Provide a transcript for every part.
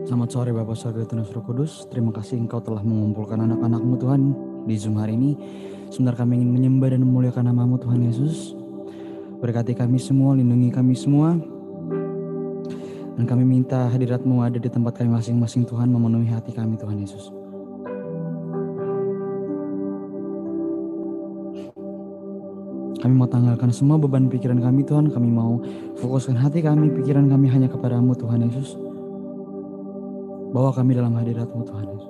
Selamat sore Bapak Surga Tuhan Roh Kudus. Terima kasih Engkau telah mengumpulkan anak-anak-Mu Tuhan di Zoom hari ini. Sebentar kami ingin menyembah dan memuliakan nama-Mu Tuhan Yesus. Berkati kami semua, lindungi kami semua. Dan kami minta hadirat-Mu ada di tempat kami masing-masing Tuhan, memenuhi hati kami Tuhan Yesus. Kami mau tanggalkan semua beban pikiran kami Tuhan. Kami mau fokuskan hati kami, pikiran kami hanya kepada-Mu Tuhan Yesus. Bawa kami dalam hadirat-Mu Tuhan Yesus.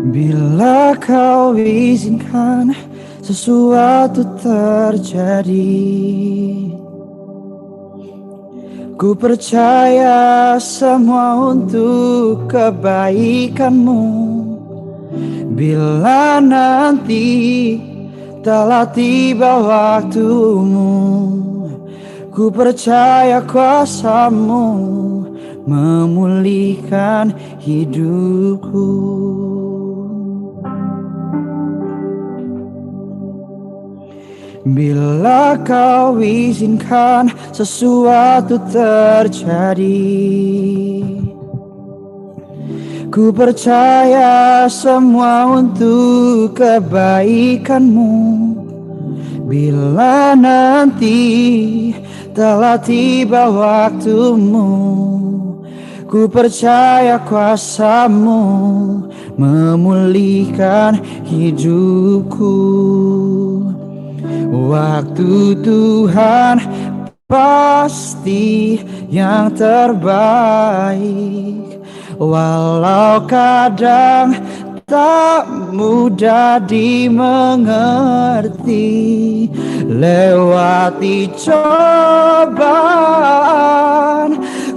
Bila Kau izinkan sesuatu terjadi, ku percaya semua untuk kebaikan-Mu. Bila nanti telah tiba waktu-Mu, ku percaya kuasa-Mu memulihkan hidupku. Bila Kau izinkan sesuatu terjadi, ku percaya semua untuk kebaikan-Mu. Bila nanti telah tiba waktu-Mu, ku percaya kuasa-Mu memulihkan hidupku. Waktu Tuhan pasti yang terbaik, walau kadang tak mudah dimengerti. Lewati cobaan,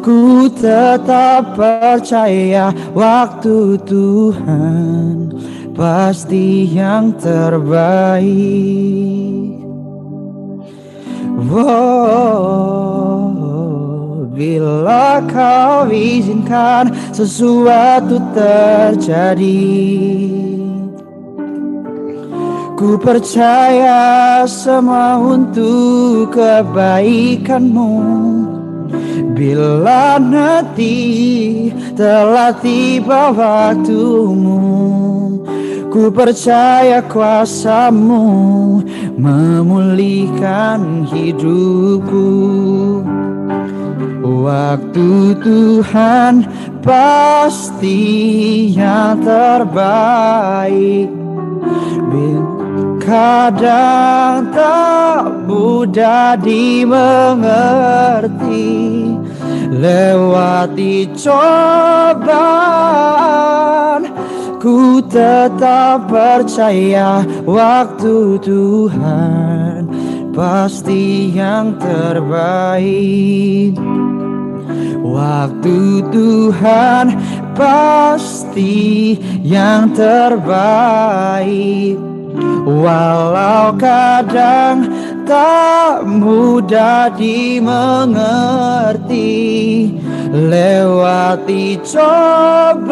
ku tetap percaya waktu Tuhan pasti yang terbaik. Bila Kau izinkan sesuatu terjadi, ku percaya semua untuk kebaikan-Mu. Bila nanti telah tiba waktu-Mu, ku percaya kuasa-Mu memulihkan hidupku. Waktu Tuhan pasti yang terbaik. Kadang tak mudah dimengerti. Lewati cobaan, ku tetap percaya waktu Tuhan pasti yang terbaik. Waktu Tuhan pasti yang terbaik, walau kadang tak mudah dimengerti. Lewati cobaan,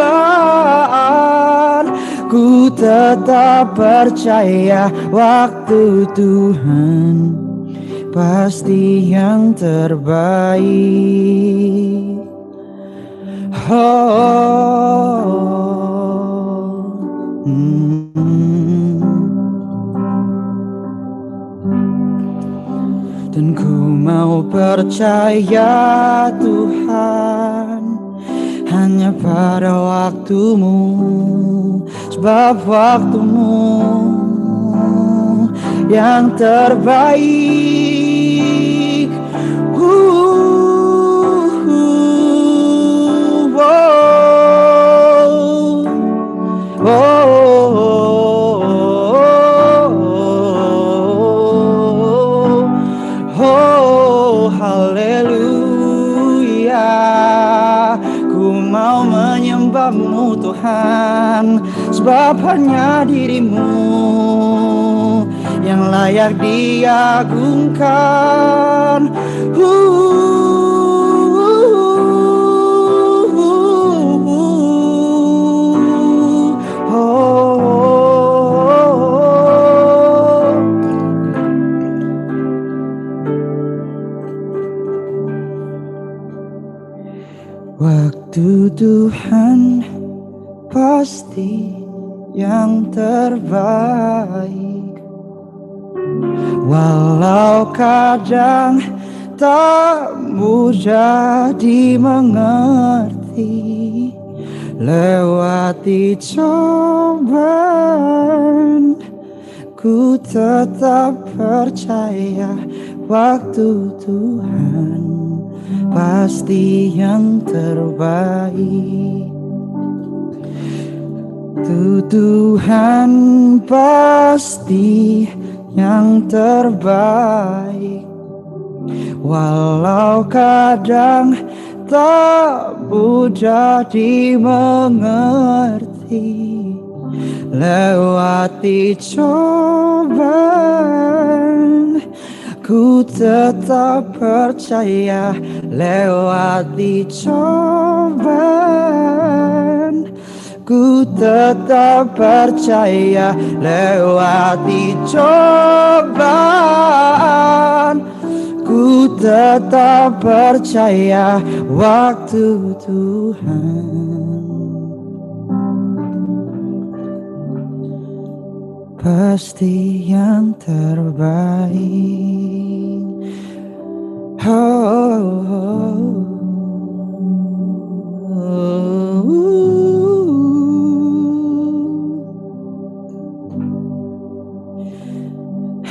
ku tetap percaya waktu Tuhan pasti yang terbaik. Dan ku mau percaya Tuhan hanya pada waktumu, sebab waktumu yang terbaik. Haleluya, ku mau menyembahmu Tuhan, sebab hanya dirimu yang layak diagungkan. Waktu Tuhan pasti yang terbaik, walau kadang tak mudah dimengerti. Lewati cobaan, ku tetap percaya waktu Tuhan pasti yang terbaik. Tuhan pasti yang terbaik, walau kadang tak mudah dimengerti. Lewati cobaan, ku tetap percaya. Lewati cobaan, ku tetap percaya. Lewati cobaan, ku tetap percaya waktu Tuhan pasti yang terbaik.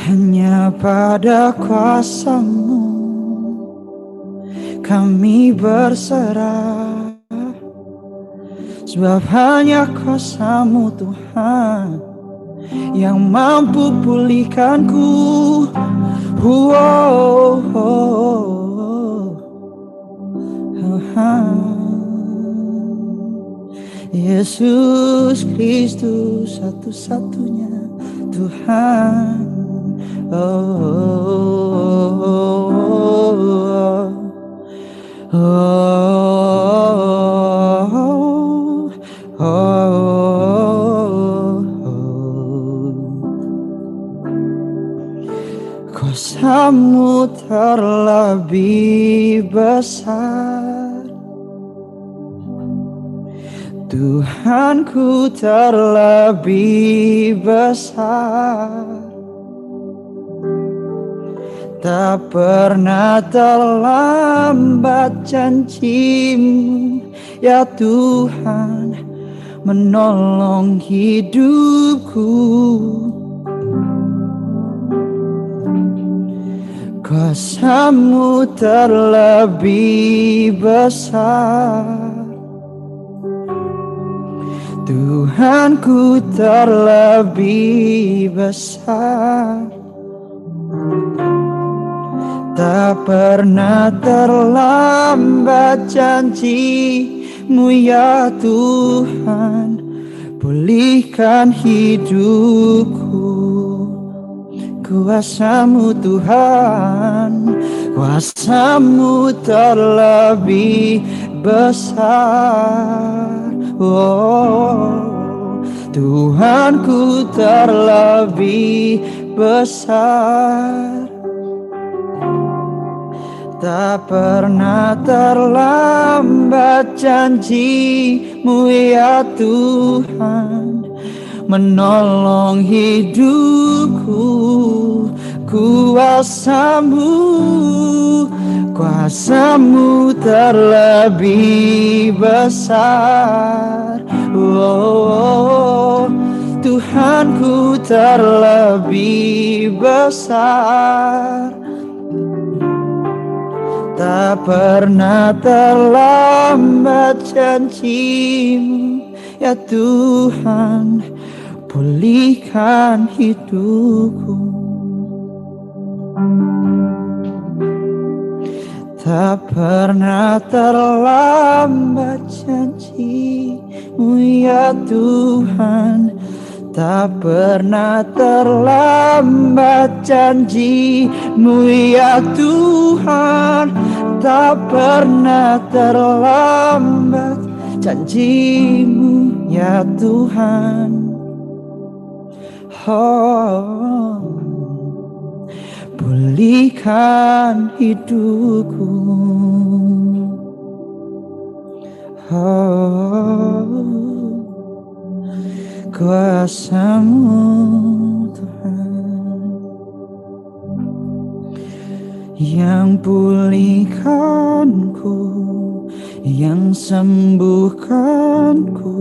Hanya pada kuasa-Mu kami berserah, sebab hanya kuasa-Mu Tuhan yang mampu pulihkanku. Yesus Kristus satu-satunya Tuhan. Kuasa-Mu terlebih besar, Tuhanku terlebih besar. Tak pernah terlambat janji-Mu, ya Tuhan, menolong hidupku. Kuasa-Mu terlebih besar, Tuhanku terlebih besar. Tak pernah terlambat janji-Mu, ya Tuhan, pulihkan hidupku. Kuasa-Mu Tuhan, kuasa-Mu terlebih besar. Tuhanku terlebih besar. Tak pernah terlambat janji-Mu, ya Tuhan, menolong hidupku. kuasamu, kuasamu terlebih besar. Oh, Tuhanku terlebih besar. Tak pernah terlambat janjimu, ya Tuhan, pulihkan hidupku. Tak pernah terlambat janjimu, ya Tuhan. Tak pernah terlambat janjimu, ya Tuhan. Tak pernah terlambat janjimu, ya Tuhan. Oh, pulihkan hidupku. Oh, kuasamu Tuhan yang pulihkanku, yang sembuhkanku,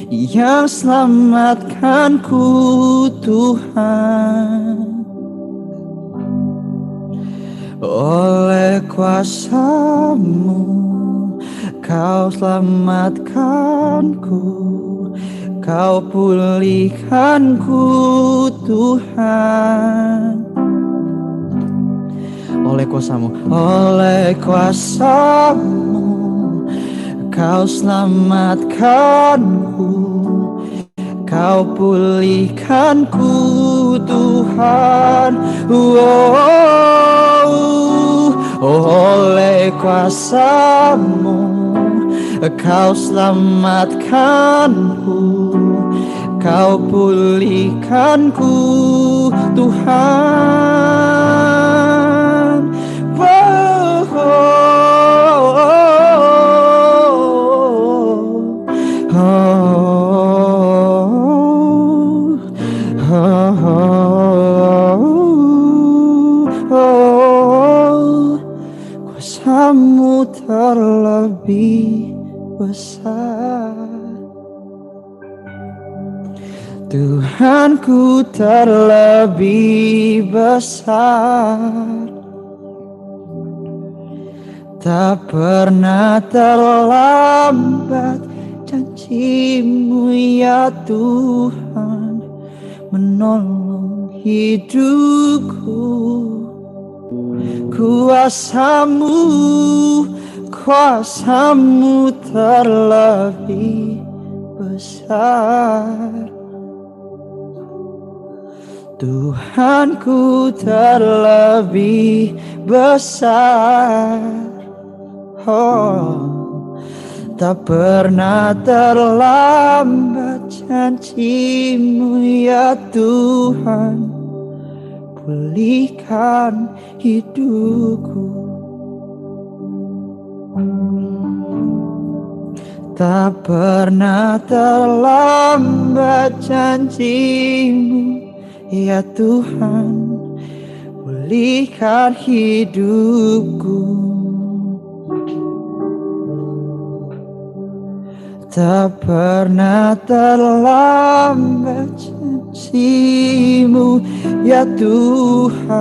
yang selamatkanku Tuhan. Oleh kuasamu Kau selamatkanku, Kau pulihkanku Tuhan. Oleh kuasamu Kau selamatkanku, Kau pulihkanku Tuhan. Oleh kuasamu Kau selamatkanku, Kau pulihkanku Tuhan. Kuasamu terlebih besar, Tuhanku terlebih besar. Tak pernah terlambat janjimu, ya Tuhan, menolong hidupku. Kuasamu terlebih besar, Tuhanku terlebih besar. Oh, tak pernah terlambat janjimu, ya Tuhan, pulihkan hidupku. Tak pernah terlambat janjimu, ya Tuhan, pulihkan hidupku. Tak pernah terlambat janjimu, ya Tuhan,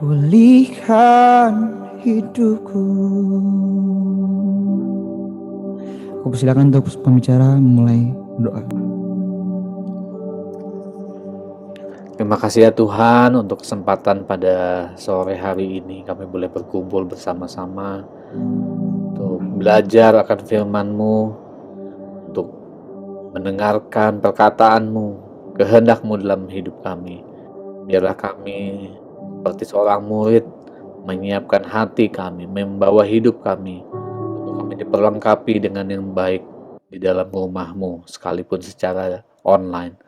pulihkan hidupku. Aku persilakan untuk pembicara memulai doa. Terima kasih ya Tuhan untuk kesempatan pada sore hari ini kami boleh berkumpul bersama-sama untuk belajar akan firman-Mu, untuk mendengarkan perkataan-Mu, kehendak-Mu dalam hidup kami. Biarlah kami seperti seorang murid menyiapkan hati kami, membawa hidup kami untuk kami diperlengkapi dengan yang baik di dalam rumah-Mu sekalipun secara online.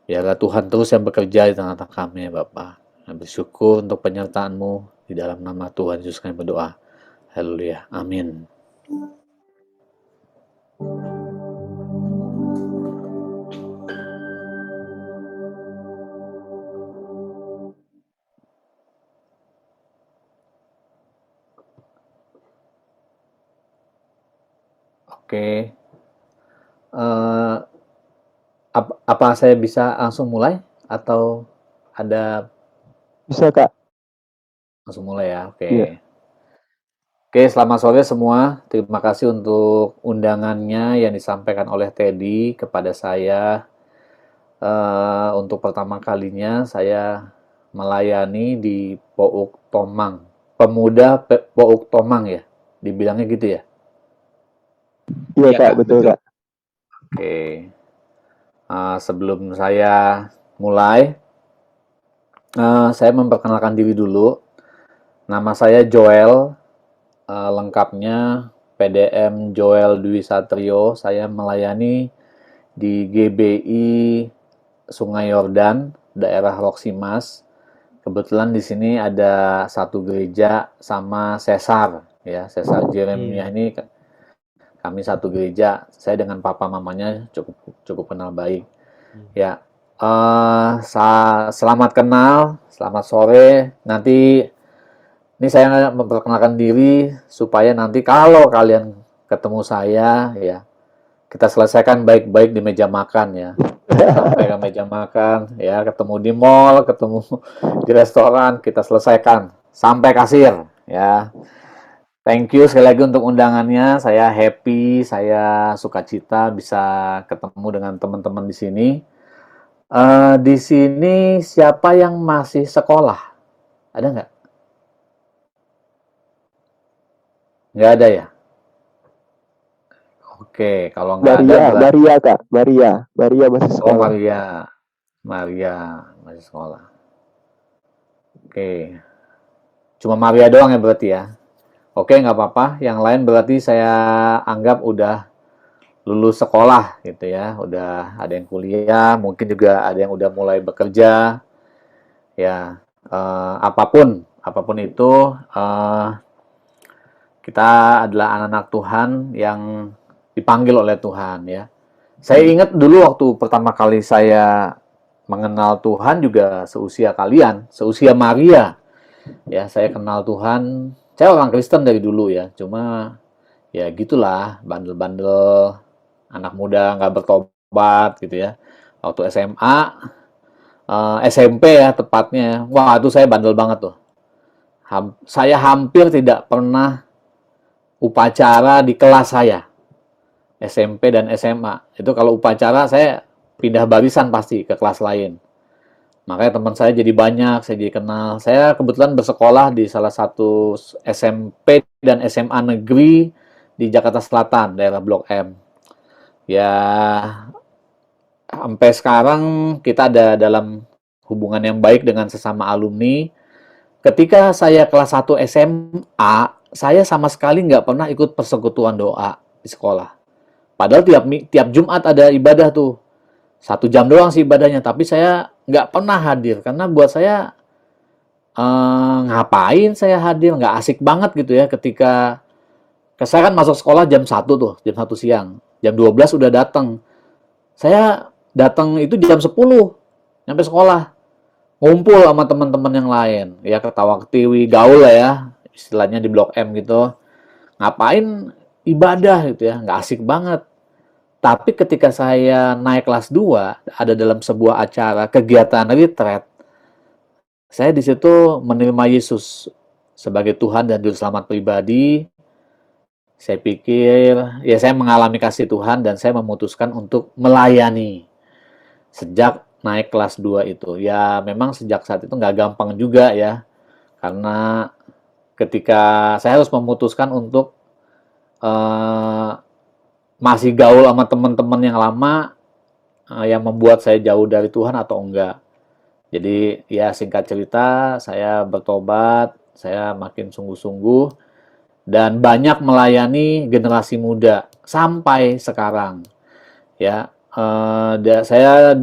Biarlah Tuhan terus yang bekerja di tengah-tengah kami ya Bapa. Kami bersyukur untuk penyertaan-Mu di dalam nama Tuhan Yesus kami berdoa. Haleluya. Amin. Eh, apa saya bisa langsung mulai atau ada Bisa Kak? langsung mulai ya? Oke. Iya. Oke, selamat sore semua. Terima kasih untuk undangannya yang disampaikan oleh Teddy kepada saya. Untuk pertama kalinya saya melayani di Pouk Tomang. Pemuda Pouk Tomang ya, dibilangnya gitu ya? Iya Kak, betul Kak. Oke. Sebelum saya mulai, saya memperkenalkan diri dulu. Nama saya Joel, lengkapnya PDM Joel Dwi Satrio. Saya melayani di GBI Sungai Yordan, daerah Roksimas. Kebetulan di sini ada satu gereja sama Sesar, ya Sesar Jeremiah ini kami satu gereja. Saya dengan papa mamanya cukup kenal baik. Ya, selamat kenal, selamat sore. Nanti ini saya memperkenalkan diri supaya nanti kalau kalian ketemu saya, ya kita selesaikan baik-baik di meja makan ya. Sampai ke meja makan, ya ketemu di mall, ketemu di restoran, kita selesaikan sampai kasir, ya. Thank you sekali lagi untuk undangannya. Saya happy, saya sukacita bisa ketemu dengan teman-teman di sini. Di sini siapa yang masih sekolah? Ada nggak? Nggak ada ya? Oke, kalau nggak ada berarti... Maria Kak, Maria masih sekolah. Oh, Maria masih sekolah. Oke, cuma Maria doang ya berarti ya? Oke, nggak apa-apa. Yang lain berarti saya anggap udah lulus sekolah gitu ya. Udah ada yang kuliah, mungkin juga ada yang udah mulai bekerja. Ya, apapun itu, kita adalah anak-anak Tuhan yang dipanggil oleh Tuhan ya. Saya ingat dulu waktu pertama kali saya mengenal Tuhan juga seusia kalian, seusia Maria. Ya, saya kenal Tuhan. Saya orang Kristen dari dulu ya, cuma ya gitulah, bandel-bandel, anak muda nggak bertobat gitu ya. Waktu SMA, SMP ya tepatnya, wah itu saya bandel banget tuh. Saya hampir tidak pernah upacara di kelas saya, SMP dan SMA. Itu kalau upacara saya pindah barisan pasti ke kelas lain. Makanya teman saya jadi banyak, saya jadi kenal. Saya kebetulan bersekolah di salah satu SMP dan SMA negeri di Jakarta Selatan, daerah Blok M. Ya, sampai sekarang kita ada dalam hubungan yang baik dengan sesama alumni. Ketika saya kelas 1 SMA, saya sama sekali nggak pernah ikut persekutuan doa di sekolah. Padahal tiap Jumat ada ibadah tuh. 1 jam doang sih ibadahnya, tapi saya nggak pernah hadir karena buat saya ngapain saya hadir, nggak asik banget gitu ya ketika saya kan masuk sekolah jam 1 tuh, jam 1 siang, jam 12 udah datang. Saya datang itu jam 10 nyampe sekolah, ngumpul sama teman-teman yang lain, ya ketawa ketiwi, gaul lah ya, istilahnya di Blok M gitu. Ngapain ibadah gitu ya, nggak asik banget. Tapi ketika saya naik kelas 2, ada dalam sebuah acara kegiatan retreat, saya di situ menerima Yesus sebagai Tuhan dan Juru Selamat pribadi. Saya pikir, ya saya mengalami kasih Tuhan dan saya memutuskan untuk melayani sejak naik kelas 2 itu. Ya memang sejak saat itu nggak gampang juga ya, karena ketika saya harus memutuskan untuk masih gaul sama teman-teman yang lama, yang membuat saya jauh dari Tuhan atau enggak. Jadi ya singkat cerita, saya bertobat, saya makin sungguh-sungguh dan banyak melayani generasi muda sampai sekarang. Ya, saya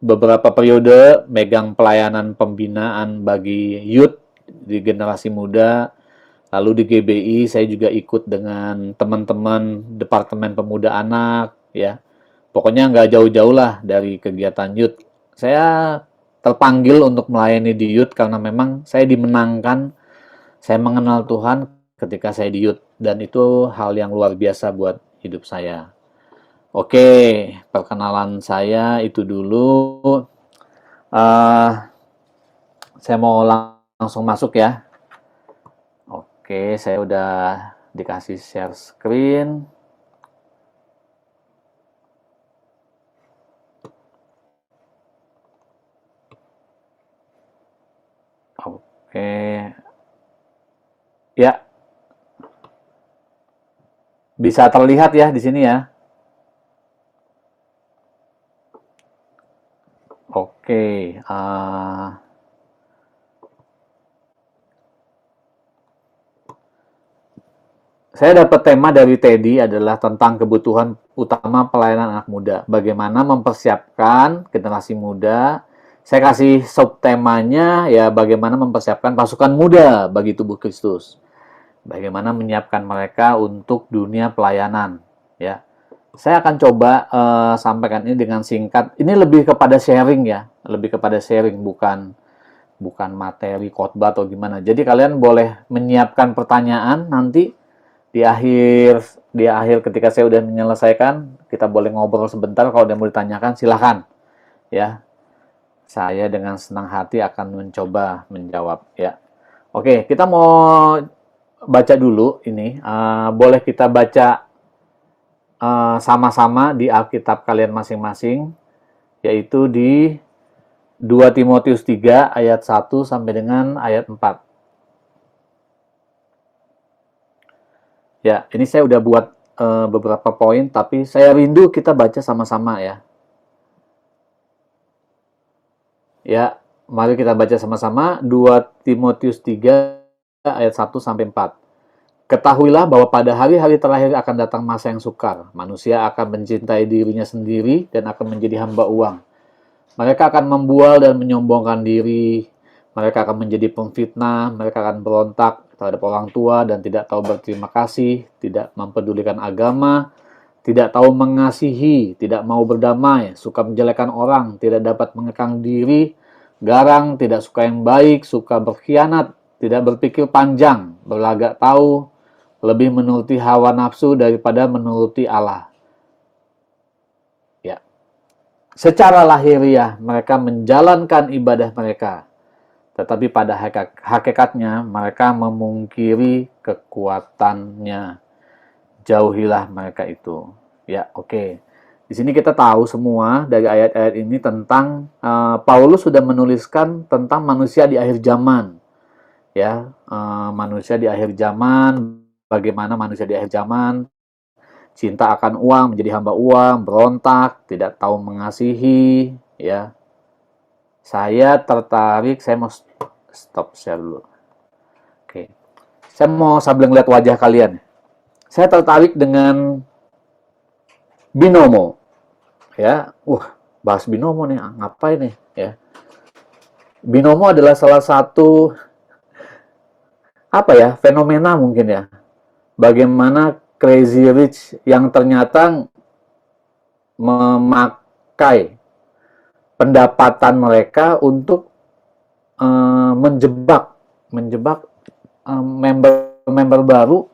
beberapa periode megang pelayanan pembinaan bagi youth di generasi muda. Lalu di GBI saya juga ikut dengan teman-teman Departemen Pemuda Anak, ya. Pokoknya nggak jauh-jauh lah dari kegiatan youth. Saya terpanggil untuk melayani di youth karena memang saya dimenangkan, saya mengenal Tuhan ketika saya di youth. Dan itu hal yang luar biasa buat hidup saya. Oke, perkenalan saya itu dulu. Eh, saya mau langsung masuk ya. Oke, saya udah dikasih share screen. Oke, ya, bisa terlihat ya di sini ya. Oke, saya dapat tema dari Teddy adalah tentang kebutuhan utama pelayanan anak muda. Bagaimana mempersiapkan generasi muda. Saya kasih subtemanya ya, bagaimana mempersiapkan pasukan muda bagi tubuh Kristus. Bagaimana menyiapkan mereka untuk dunia pelayanan, ya. Saya akan coba sampaikan ini dengan singkat. Ini lebih kepada sharing ya, lebih kepada sharing, bukan materi khotbah atau gimana. Jadi kalian boleh menyiapkan pertanyaan nanti di akhir ketika saya udah menyelesaikan, kita boleh ngobrol sebentar. Kalau ada yang mau ditanyakan silahkan, ya. Saya dengan senang hati akan mencoba menjawab, ya. Oke, kita mau baca dulu ini. Boleh kita baca sama-sama di Alkitab kalian masing-masing, yaitu di 2 Timotius 3 ayat 1 sampai dengan ayat 4. Ya, ini saya udah buat beberapa poin, tapi saya rindu kita baca sama-sama ya. Ya, mari kita baca sama-sama 2 Timotius 3 ayat 1 sampai 4. Ketahuilah bahwa pada hari-hari terakhir akan datang masa yang sukar. Manusia akan mencintai dirinya sendiri dan akan menjadi hamba uang. Mereka akan membual dan menyombongkan diri. Mereka akan menjadi pemfitnah. Mereka akan berontak terhadap orang tua dan tidak tahu berterima kasih, tidak mempedulikan agama, tidak tahu mengasihi, tidak mau berdamai, suka menjelekkan orang, tidak dapat mengekang diri, garang, tidak suka yang baik, suka berkhianat, tidak berpikir panjang, berlagak tahu, lebih menuruti hawa nafsu daripada menuruti Allah. Ya. Secara lahiriah mereka menjalankan ibadah mereka, tetapi pada hakikatnya mereka memungkiri kekuatannya. Jauhilah mereka itu. Ya, oke. Di sini kita tahu semua dari ayat-ayat ini tentang Paulus sudah menuliskan tentang manusia di akhir zaman. Ya, manusia di akhir zaman, bagaimana manusia di akhir zaman cinta akan uang, menjadi hamba uang, berontak, tidak tahu mengasihi, ya. Saya tertarik, saya mau stop share dulu. Oke. Saya mau sambil ngeliat wajah kalian. Saya tertarik dengan binomo. Ya, bahas binomo nih, ngapain nih, ya. Binomo adalah salah satu fenomena mungkin ya. Bagaimana Crazy Rich yang ternyata memakai pendapatan mereka untuk menjebak member baru,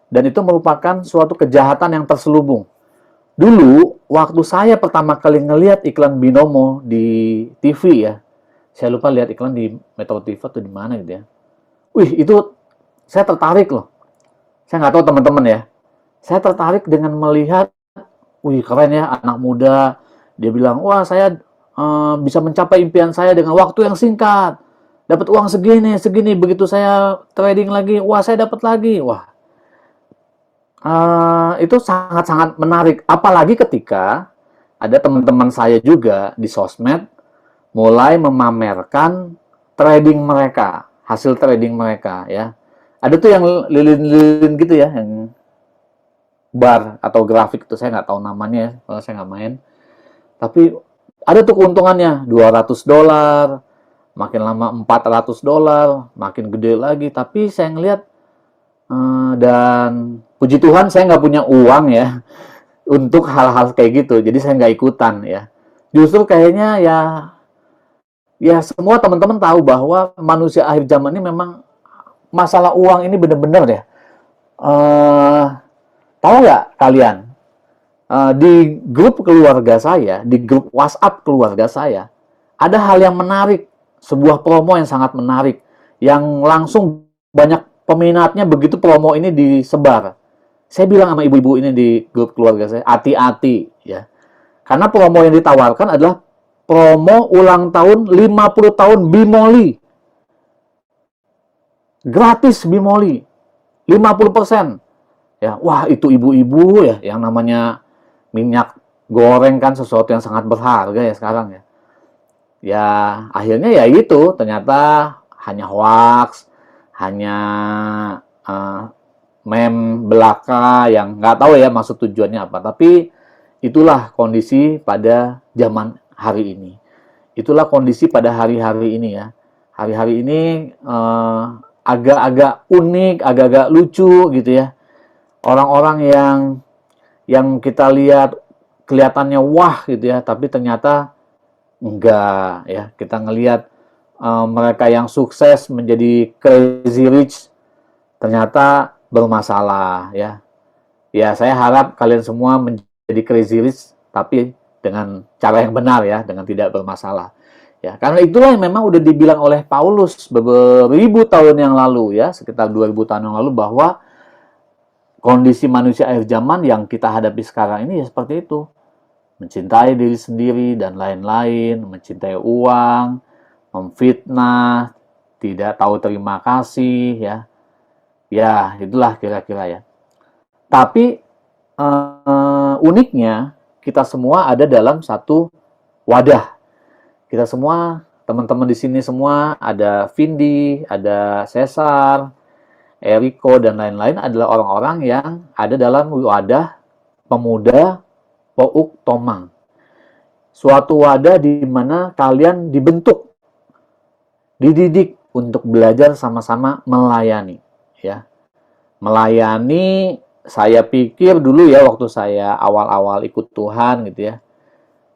dan itu merupakan suatu kejahatan yang terselubung. Dulu waktu saya pertama kali ngelihat iklan binomo di TV ya, saya lupa lihat iklan di Metro TV atau di mana gitu ya. Itu saya tertarik loh. Saya nggak tahu teman-teman ya. Saya tertarik dengan melihat, keren ya anak muda. Dia bilang, wah saya bisa mencapai impian saya dengan waktu yang singkat. Dapat uang segini. Begitu saya trading lagi, wah saya dapat lagi. Itu sangat-sangat menarik. Apalagi ketika ada teman-teman saya juga di sosmed mulai memamerkan trading mereka, hasil trading mereka ya. Ada tuh yang lilin-lilin gitu ya, yang bar atau grafik itu, saya nggak tahu namanya ya, kalau saya nggak main. Tapi ada tuh keuntungannya, $200, makin lama $400, makin gede lagi. Tapi saya ngelihat, dan puji Tuhan saya nggak punya uang ya untuk hal-hal kayak gitu, jadi saya nggak ikutan ya. Justru kayaknya ya semua teman-teman tahu bahwa manusia akhir zaman ini memang masalah uang ini benar-benar ya. Tahu nggak kalian? di grup keluarga saya, di grup WhatsApp keluarga saya, ada hal yang menarik, sebuah promo yang sangat menarik, yang langsung banyak peminatnya begitu promo ini disebar. Saya bilang sama ibu-ibu ini di grup keluarga saya, hati-hati ya. Karena promo yang ditawarkan adalah promo ulang tahun 50 tahun Bimoli. Gratis Bimoli. 50%. Ya, wah itu ibu-ibu ya yang namanya minyak goreng kan sesuatu yang sangat berharga ya sekarang ya. Ya, akhirnya ya itu ternyata hanya hoax, hanya meme belaka yang nggak tahu ya maksud tujuannya apa. Tapi itulah kondisi pada zaman hari ini. Itulah kondisi pada hari-hari ini ya. Hari-hari ini agak-agak unik, agak-agak lucu gitu ya. Orang-orang yang kita lihat kelihatannya wah gitu ya, tapi ternyata enggak ya. Kita ngelihat mereka yang sukses menjadi crazy rich ternyata bermasalah ya. Ya, saya harap kalian semua menjadi crazy rich tapi dengan cara yang benar ya, dengan tidak bermasalah. Ya, karena itulah yang memang udah dibilang oleh Paulus beribu tahun yang lalu ya, sekitar 2000 tahun yang lalu bahwa kondisi manusia akhir zaman yang kita hadapi sekarang ini ya seperti itu. Mencintai diri sendiri dan lain-lain, mencintai uang, memfitnah, tidak tahu terima kasih ya. Ya, itulah kira-kira ya. Tapi uniknya kita semua ada dalam satu wadah. Kita semua, teman-teman di sini semua, ada Vindi, ada Cesar, Eriko, dan lain-lain adalah orang-orang yang ada dalam wadah pemuda Pouk Tomang. Suatu wadah di mana kalian dibentuk, dididik untuk belajar sama-sama melayani. Ya, melayani. Saya pikir dulu ya waktu saya awal-awal ikut Tuhan gitu ya.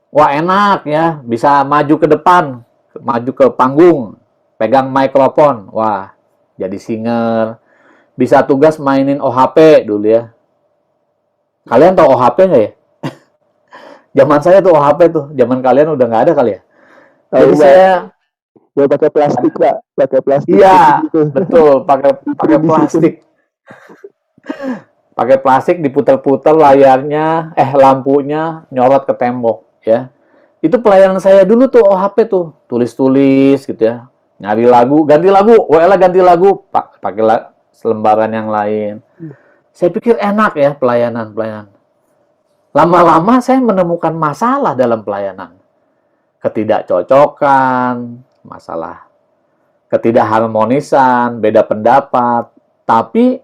Wah enak ya, bisa maju ke depan, maju ke panggung, pegang mikrofon. Wah, jadi singer. Bisa tugas mainin OHP dulu ya. Kalian tahu OHP nggak ya? Zaman saya tuh OHP tuh, zaman kalian udah nggak ada kali ya. Jadi saya ya pakai plastik Pak, pakai plastik. Iya, gitu. betul, pakai plastik. Pakai plastik diputar-putar layarnya, lampunya nyorot ke tembok ya. Itu pelayanan saya dulu tuh OHP tuh, tulis-tulis gitu ya. Nyari lagu, ganti lagu, ganti lagu, pakai selembaran yang lain. Saya pikir enak ya pelayanan. Lama-lama saya menemukan masalah dalam pelayanan. Ketidakcocokan, masalah ketidakharmonisan, beda pendapat. Tapi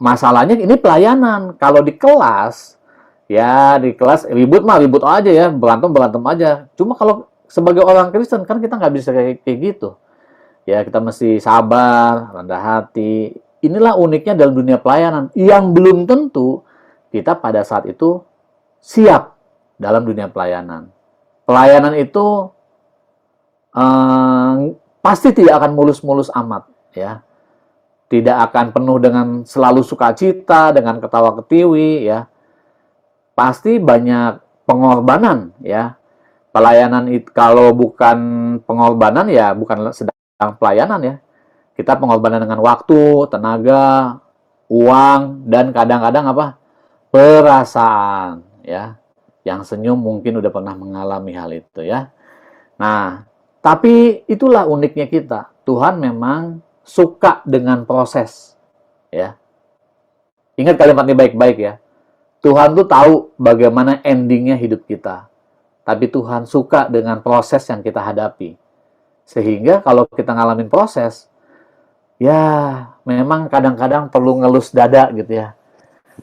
masalahnya ini pelayanan. Kalau di kelas, ya di kelas ribut aja ya, berantem aja. Cuma kalau sebagai orang Kristen kan kita nggak bisa kayak gitu. Ya kita mesti sabar, rendah hati. Inilah uniknya dalam dunia pelayanan yang belum tentu kita pada saat itu siap dalam dunia pelayanan. Pelayanan itu pasti tidak akan mulus-mulus amat ya. Tidak akan penuh dengan selalu sukacita, dengan ketawa ketiwi ya. Pasti banyak pengorbanan ya. Pelayanan itu kalau bukan pengorbanan ya bukan sedang pelayanan ya. Kita pengorbanan dengan waktu, tenaga, uang, dan kadang-kadang apa? Perasaan ya. Yang senyum mungkin udah pernah mengalami hal itu ya. Nah, tapi itulah uniknya kita. Tuhan memang suka dengan proses ya. Ingat kalimat ini baik-baik ya. Tuhan tuh tahu bagaimana endingnya hidup kita. Tapi Tuhan suka dengan proses yang kita hadapi. Sehingga kalau kita ngalamin proses, ya memang kadang-kadang perlu ngelus dada gitu ya.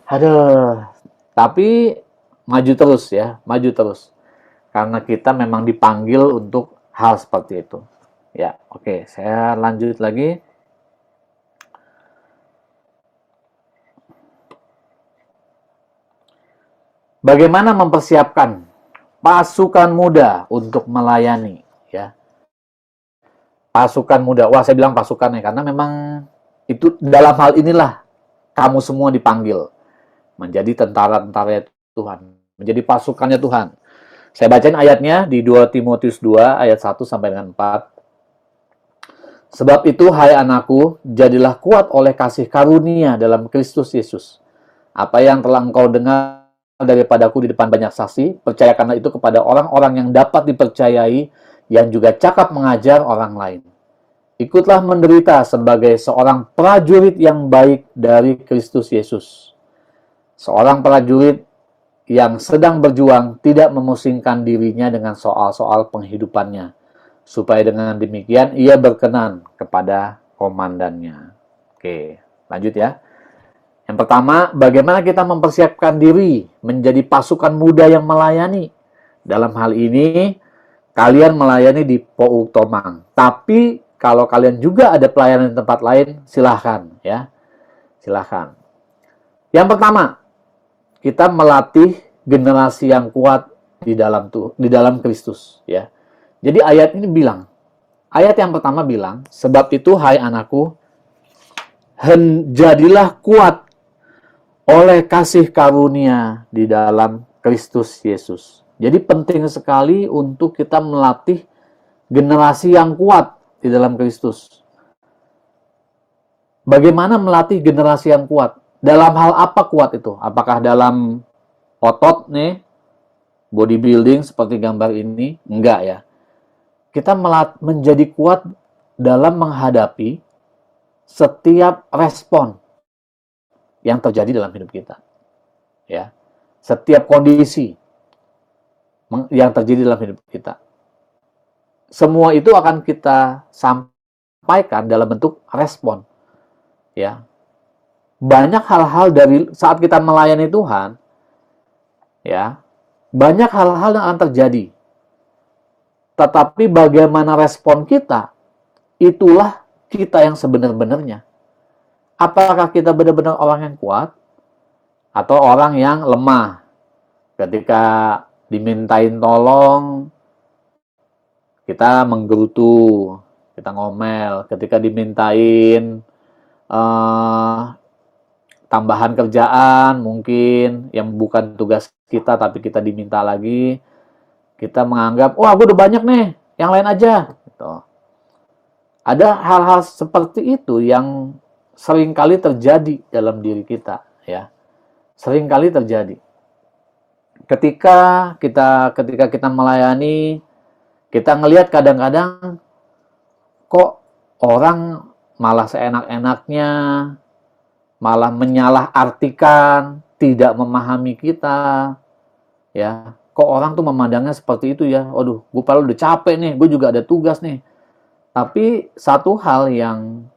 Aduh, tapi maju terus ya, maju terus. Karena kita memang dipanggil untuk hal seperti itu. Ya, oke, saya lanjut lagi. Bagaimana mempersiapkan pasukan muda untuk melayani ya. Pasukan muda. Wah, saya bilang pasukan ya karena memang itu dalam hal inilah kamu semua dipanggil menjadi tentara-tentara Tuhan, menjadi pasukannya Tuhan. Saya bacain ayatnya di 2 Timotius 2 ayat 1 sampai dengan 4. Sebab itu, hai anakku, jadilah kuat oleh kasih karunia dalam Kristus Yesus. Apa yang telah engkau dengar daripadaku di depan banyak saksi, percayakanlah itu kepada orang-orang yang dapat dipercayai, yang juga cakap mengajar orang lain. Ikutlah menderita sebagai seorang prajurit yang baik dari Kristus Yesus. Seorang prajurit yang sedang berjuang tidak memusingkan dirinya dengan soal-soal penghidupannya, supaya dengan demikian ia berkenan kepada komandannya. Oke, lanjut ya. Yang pertama, bagaimana kita mempersiapkan diri menjadi pasukan muda yang melayani. Dalam hal ini, kalian melayani di Pou Tomang. Tapi kalau kalian juga ada pelayanan di tempat lain, silahkan ya. Silahkan. Yang pertama, kita melatih generasi yang kuat di dalam Kristus ya. Jadi ayat ini bilang, ayat yang pertama bilang, sebab itu hai anakku, jadilah kuat oleh kasih karunia di dalam Kristus Yesus. Jadi penting sekali untuk kita melatih generasi yang kuat di dalam Kristus. Bagaimana melatih generasi yang kuat? Dalam hal apa kuat itu? Apakah dalam otot nih, bodybuilding seperti gambar ini? Enggak ya. Kita menjadi kuat dalam menghadapi setiap respon yang terjadi dalam hidup kita. Ya. Setiap kondisi yang terjadi dalam hidup kita. Semua itu akan kita sampaikan dalam bentuk respon. Ya. Banyak hal-hal dari saat kita melayani Tuhan, ya, banyak hal-hal yang akan terjadi. Tetapi bagaimana respon kita, itulah kita yang sebenar-benarnya. Apakah kita benar-benar orang yang kuat atau orang yang lemah? Ketika dimintain tolong, kita menggerutu, kita ngomel. Ketika dimintain tambahan kerjaan mungkin yang bukan tugas kita tapi kita diminta lagi, kita menganggap, wah gue udah banyak nih, yang lain aja. Gitu. Ada hal-hal seperti itu yang seringkali terjadi dalam diri kita, ya. Seringkali terjadi. Ketika kita melayani, kita ngelihat kadang-kadang kok orang malah seenak-enaknya, malah menyalahartikan, tidak memahami kita, ya. Kok orang tuh memandangnya seperti itu ya? Waduh, gue padahal udah capek nih, gue juga ada tugas nih. Tapi satu hal yang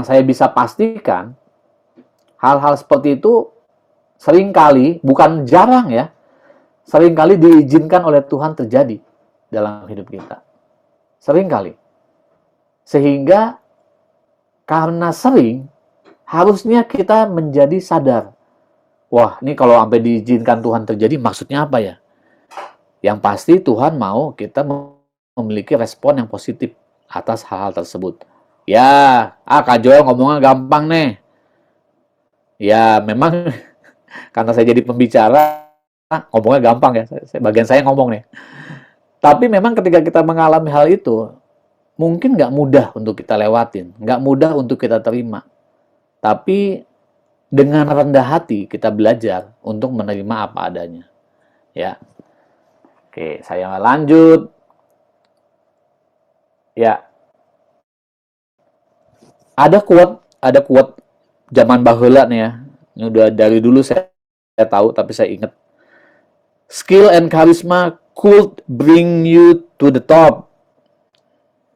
saya bisa pastikan, hal-hal seperti itu seringkali, bukan jarang ya, seringkali diizinkan oleh Tuhan terjadi dalam hidup kita. Seringkali. Sehingga karena sering, harusnya kita menjadi sadar. Wah, ini kalau sampai diizinkan Tuhan terjadi, maksudnya apa ya? Yang pasti Tuhan mau kita memiliki respon yang positif atas hal-hal tersebut. Ya, Kak Joel ngomongnya gampang nih. Ya, memang karena saya jadi pembicara, ngomongnya gampang ya. Bagian saya ngomong nih. Tapi memang ketika kita mengalami hal itu, mungkin nggak mudah untuk kita lewatin, nggak mudah untuk kita terima. Tapi dengan rendah hati kita belajar untuk menerima apa adanya. Ya. Oke, saya lanjut. Ya. Ada quote zaman baheula nih ya. Ini udah dari dulu saya tahu tapi saya ingat. Skill and charisma could bring you to the top,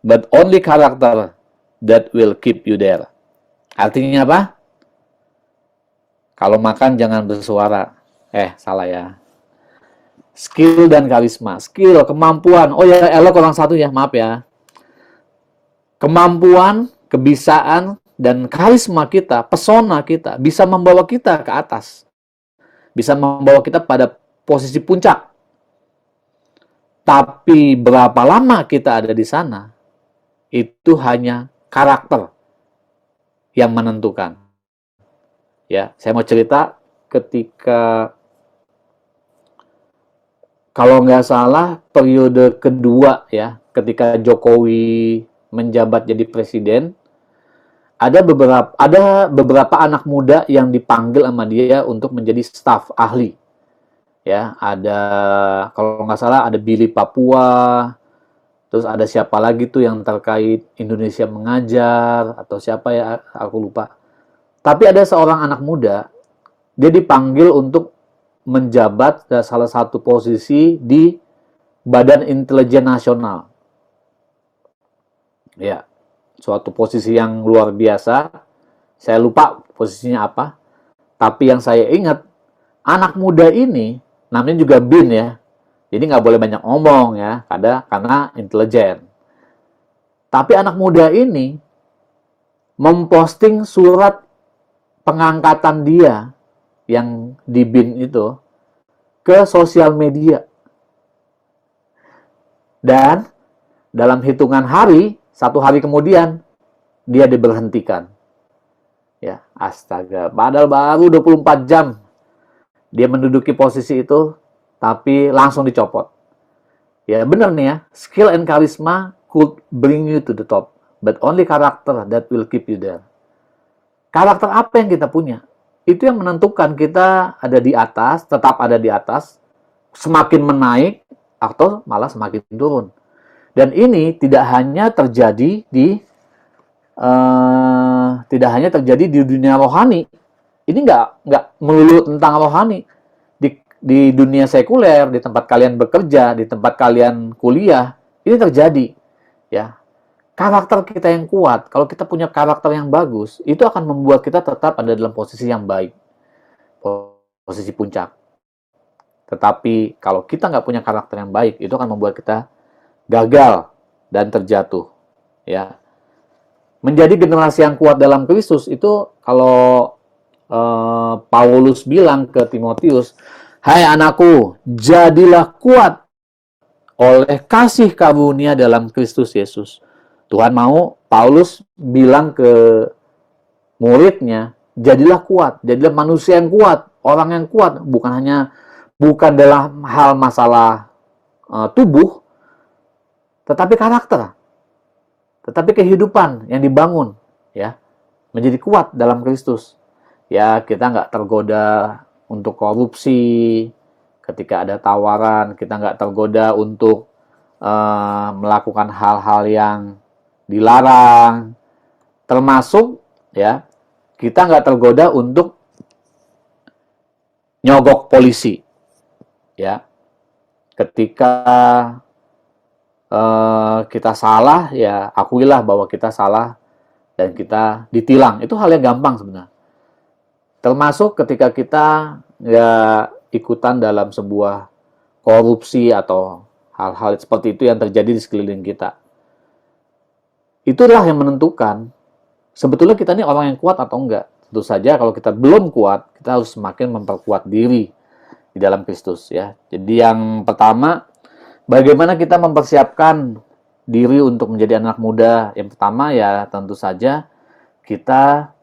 but only character that will keep you there. Artinya apa? Kalau makan jangan bersuara. Salah ya. Skill dan karisma. Skill, kemampuan. Oh ya, elok orang satu ya, maaf ya. Kemampuan, kebisaan, dan karisma kita, pesona kita, bisa membawa kita ke atas. Bisa membawa kita pada posisi puncak. Tapi berapa lama kita ada di sana, itu hanya karakter yang menentukan. Ya, saya mau cerita ketika kalau nggak salah periode kedua ya, ketika Jokowi menjabat jadi presiden, ada beberapa anak muda yang dipanggil sama dia untuk menjadi staf ahli. Ya, ada kalau nggak salah ada Billy Papua, terus ada siapa lagi tuh yang terkait Indonesia Mengajar atau siapa ya, aku lupa. Tapi ada seorang anak muda, dia dipanggil untuk menjabat salah satu posisi di Badan Intelijen Nasional. Ya, suatu posisi yang luar biasa. Saya lupa posisinya apa. Tapi yang saya ingat, anak muda ini, namanya juga Bin ya. Jadi nggak boleh banyak ngomong ya, karena intelijen. Tapi anak muda ini memposting surat pengangkatan dia yang di BIN itu ke sosial media. Dan dalam hitungan hari, 1 hari kemudian, dia diberhentikan. Ya, astaga. Padahal baru 24 jam dia menduduki posisi itu, tapi langsung dicopot. Ya, benar nih ya. Skill and charisma could bring you to the top, but only character that will keep you there. Karakter apa yang kita punya? Itu yang menentukan kita ada di atas, tetap ada di atas, semakin menaik, atau malah semakin turun. Dan ini tidak hanya terjadi di dunia rohani. Ini nggak melulu tentang rohani. Di dunia sekuler, di tempat kalian bekerja, di tempat kalian kuliah, ini terjadi. Ya, karakter kita yang kuat, kalau kita punya karakter yang bagus, itu akan membuat kita tetap ada dalam posisi yang baik, posisi puncak. Tetapi kalau kita nggak punya karakter yang baik, itu akan membuat kita gagal dan terjatuh. Ya, menjadi generasi yang kuat dalam Kristus itu kalau Paulus bilang ke Timotius, "Hai anakku, jadilah kuat oleh kasih karunia dalam Kristus Yesus." Tuhan mau Paulus bilang ke muridnya, jadilah kuat, jadilah manusia yang kuat, orang yang kuat, bukan dalam hal masalah tubuh, tetapi karakter, tetapi kehidupan yang dibangun, ya, menjadi kuat dalam Kristus. Ya, kita nggak tergoda untuk korupsi, ketika ada tawaran, kita nggak tergoda untuk melakukan hal-hal yang dilarang, termasuk ya kita nggak tergoda untuk nyogok polisi, ya. Ketika kita salah, ya akuilah bahwa kita salah dan kita ditilang. Itu hal yang gampang sebenarnya. Termasuk ketika kita ya ikutan dalam sebuah korupsi atau hal-hal seperti itu yang terjadi di sekeliling kita. Itulah yang menentukan sebetulnya kita ini orang yang kuat atau enggak. Tentu saja kalau kita belum kuat, kita harus semakin memperkuat diri di dalam Kristus ya. Jadi yang pertama, bagaimana kita mempersiapkan diri untuk menjadi anak muda? Yang pertama ya tentu saja kita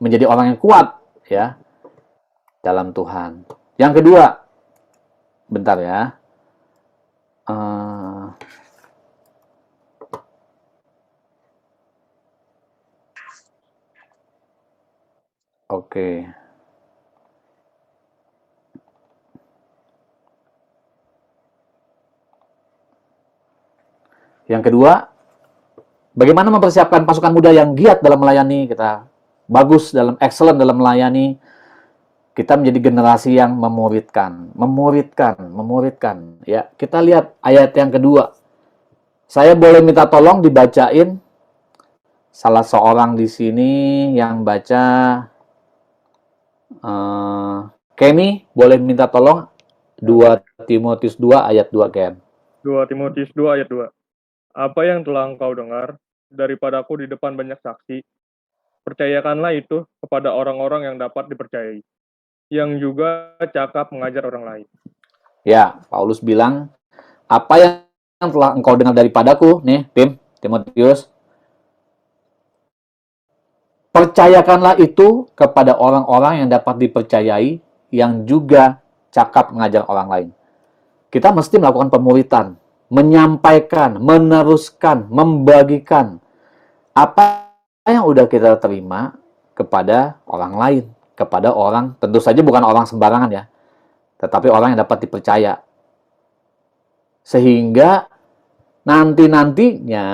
menjadi orang yang kuat ya dalam Tuhan. Yang kedua, bentar ya. Oke. Yang kedua, bagaimana mempersiapkan pasukan muda yang giat dalam melayani, kita bagus excellent dalam melayani, kita menjadi generasi yang memuridkan. Ya, kita lihat ayat yang kedua. Saya boleh minta tolong dibacain salah seorang di sini yang baca. Kenny, boleh minta tolong 2 Timotius 2 ayat 2, Ken. 2 Timotius 2 ayat 2. Apa yang telah engkau dengar daripadaku di depan banyak saksi, percayakanlah itu kepada orang-orang yang dapat dipercayai, yang juga cakap mengajar orang lain. Ya, Paulus bilang, apa yang telah engkau dengar daripadaku, nih, Timotius, percayakanlah itu kepada orang-orang yang dapat dipercayai, yang juga cakap mengajar orang lain. Kita mesti melakukan pemuritan, menyampaikan, meneruskan, membagikan apa yang udah kita terima kepada orang lain, kepada orang, tentu saja bukan orang sembarangan ya, tetapi orang yang dapat dipercaya. Sehingga nanti-nantinya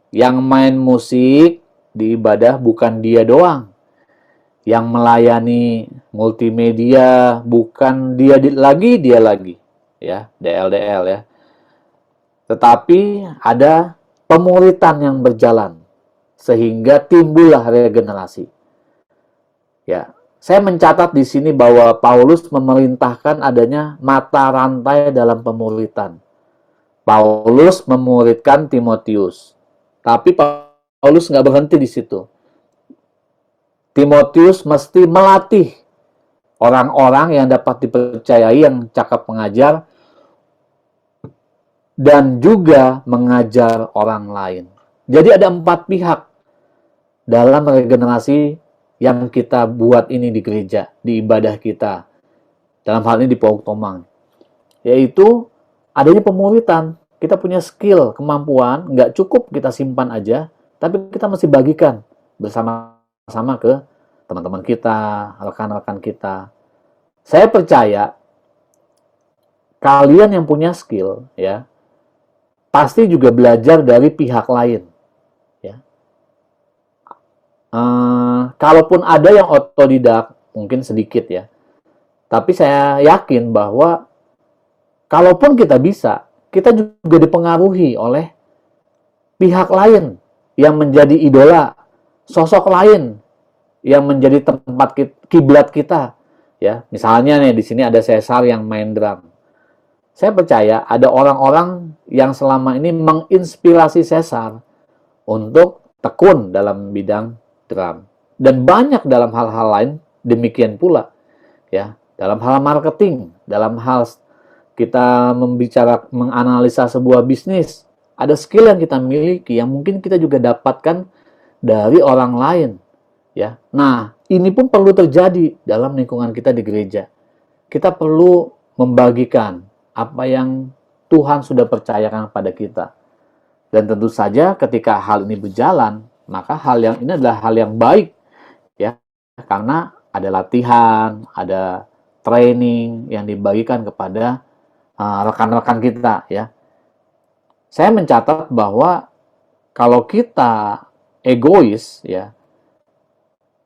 yang main musik di ibadah bukan dia doang. Yang melayani multimedia bukan dia lagi, ya, DL ya. Tetapi ada pemuritan yang berjalan sehingga timbullah regenerasi. Ya, saya mencatat di sini bahwa Paulus memerintahkan adanya mata rantai dalam pemuritan. Paulus memuridkan Timotius, tapi Paulus nggak berhenti di situ. Timotius mesti melatih orang-orang yang dapat dipercayai, yang cakap mengajar, dan juga mengajar orang lain. Jadi ada 4 pihak dalam regenerasi yang kita buat ini di gereja, di ibadah kita. Dalam hal ini di Pauk Tomang. Yaitu adanya pemuritan. Kita punya skill, kemampuan, nggak cukup kita simpan aja, tapi kita mesti bagikan bersama-sama ke teman-teman kita, rekan-rekan kita. Saya percaya kalian yang punya skill, ya, pasti juga belajar dari pihak lain. Ya. Kalaupun ada yang otodidak, mungkin sedikit ya. Tapi saya yakin bahwa kalaupun kita bisa, kita juga dipengaruhi oleh pihak lain yang menjadi idola, sosok lain yang menjadi tempat kiblat kita. Ya, misalnya nih di sini ada Cesar yang main drum. Saya percaya ada orang-orang yang selama ini menginspirasi Cesar untuk tekun dalam bidang drum. Dan banyak dalam hal-hal lain demikian pula. Ya, dalam hal marketing, dalam hal kita menganalisa sebuah bisnis, ada skill yang kita miliki yang mungkin kita juga dapatkan dari orang lain. Ya, nah ini pun perlu terjadi dalam lingkungan kita di gereja. Kita perlu membagikan apa yang Tuhan sudah percayakan pada kita. Dan tentu saja ketika hal ini berjalan, maka hal yang ini adalah hal yang baik, ya, karena ada latihan, ada training yang dibagikan kepada rekan-rekan kita, ya. Saya mencatat bahwa kalau kita egois, ya,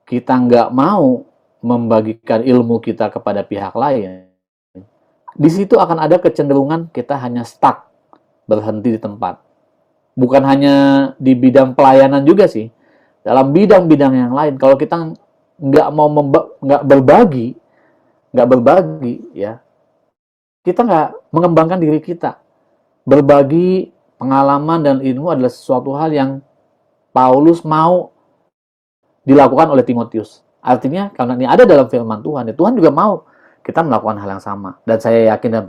kita nggak mau membagikan ilmu kita kepada pihak lain, di situ akan ada kecenderungan kita hanya stuck, berhenti di tempat. Bukan hanya di bidang pelayanan juga sih, dalam bidang-bidang yang lain. Kalau kita nggak mau nggak berbagi, ya, kita nggak mengembangkan diri kita. Berbagi pengalaman dan ilmu adalah sesuatu hal yang Paulus mau dilakukan oleh Timotius. Artinya karena ini ada dalam firman Tuhan, ya Tuhan juga mau kita melakukan hal yang sama. Dan saya yakin dan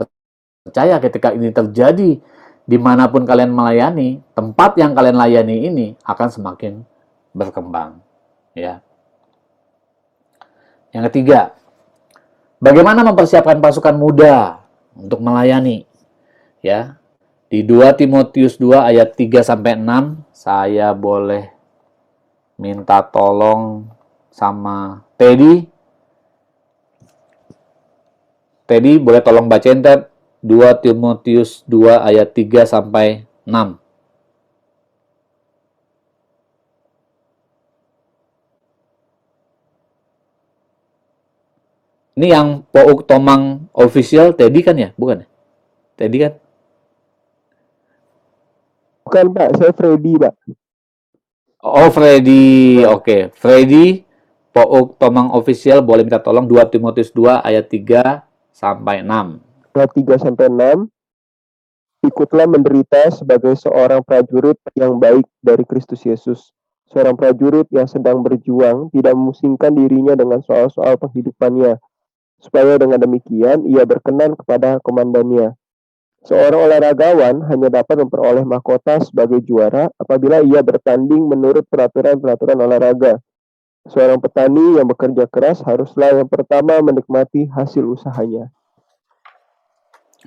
percaya ketika ini terjadi, dimanapun kalian melayani, tempat yang kalian layani ini akan semakin berkembang. Ya. Yang ketiga, bagaimana mempersiapkan pasukan muda untuk melayani? Ya. Di 2 Timotius 2 ayat 3-6, saya boleh minta tolong sama Teddy. Teddy boleh tolong bacain 2 Timotius 2 ayat 3-6. Ini yang Pouk Tomang official Teddy kan ya? Bukan ya? Teddy kan? Bukan Pak, saya Freddy Pak. Oh, Freddy. Oke. Freddy, Pouk Tomang official boleh minta tolong 2 Timotius 2 ayat 3-6. Ayat 3-6. Ikutlah menderita sebagai seorang prajurit yang baik dari Kristus Yesus. Seorang prajurit yang sedang berjuang tidak memusingkan dirinya dengan soal-soal penghidupannya, supaya dengan demikian ia berkenan kepada komandannya. Seorang olahragawan hanya dapat memperoleh mahkota sebagai juara apabila ia bertanding menurut peraturan-peraturan olahraga. Seorang petani yang bekerja keras haruslah yang pertama menikmati hasil usahanya.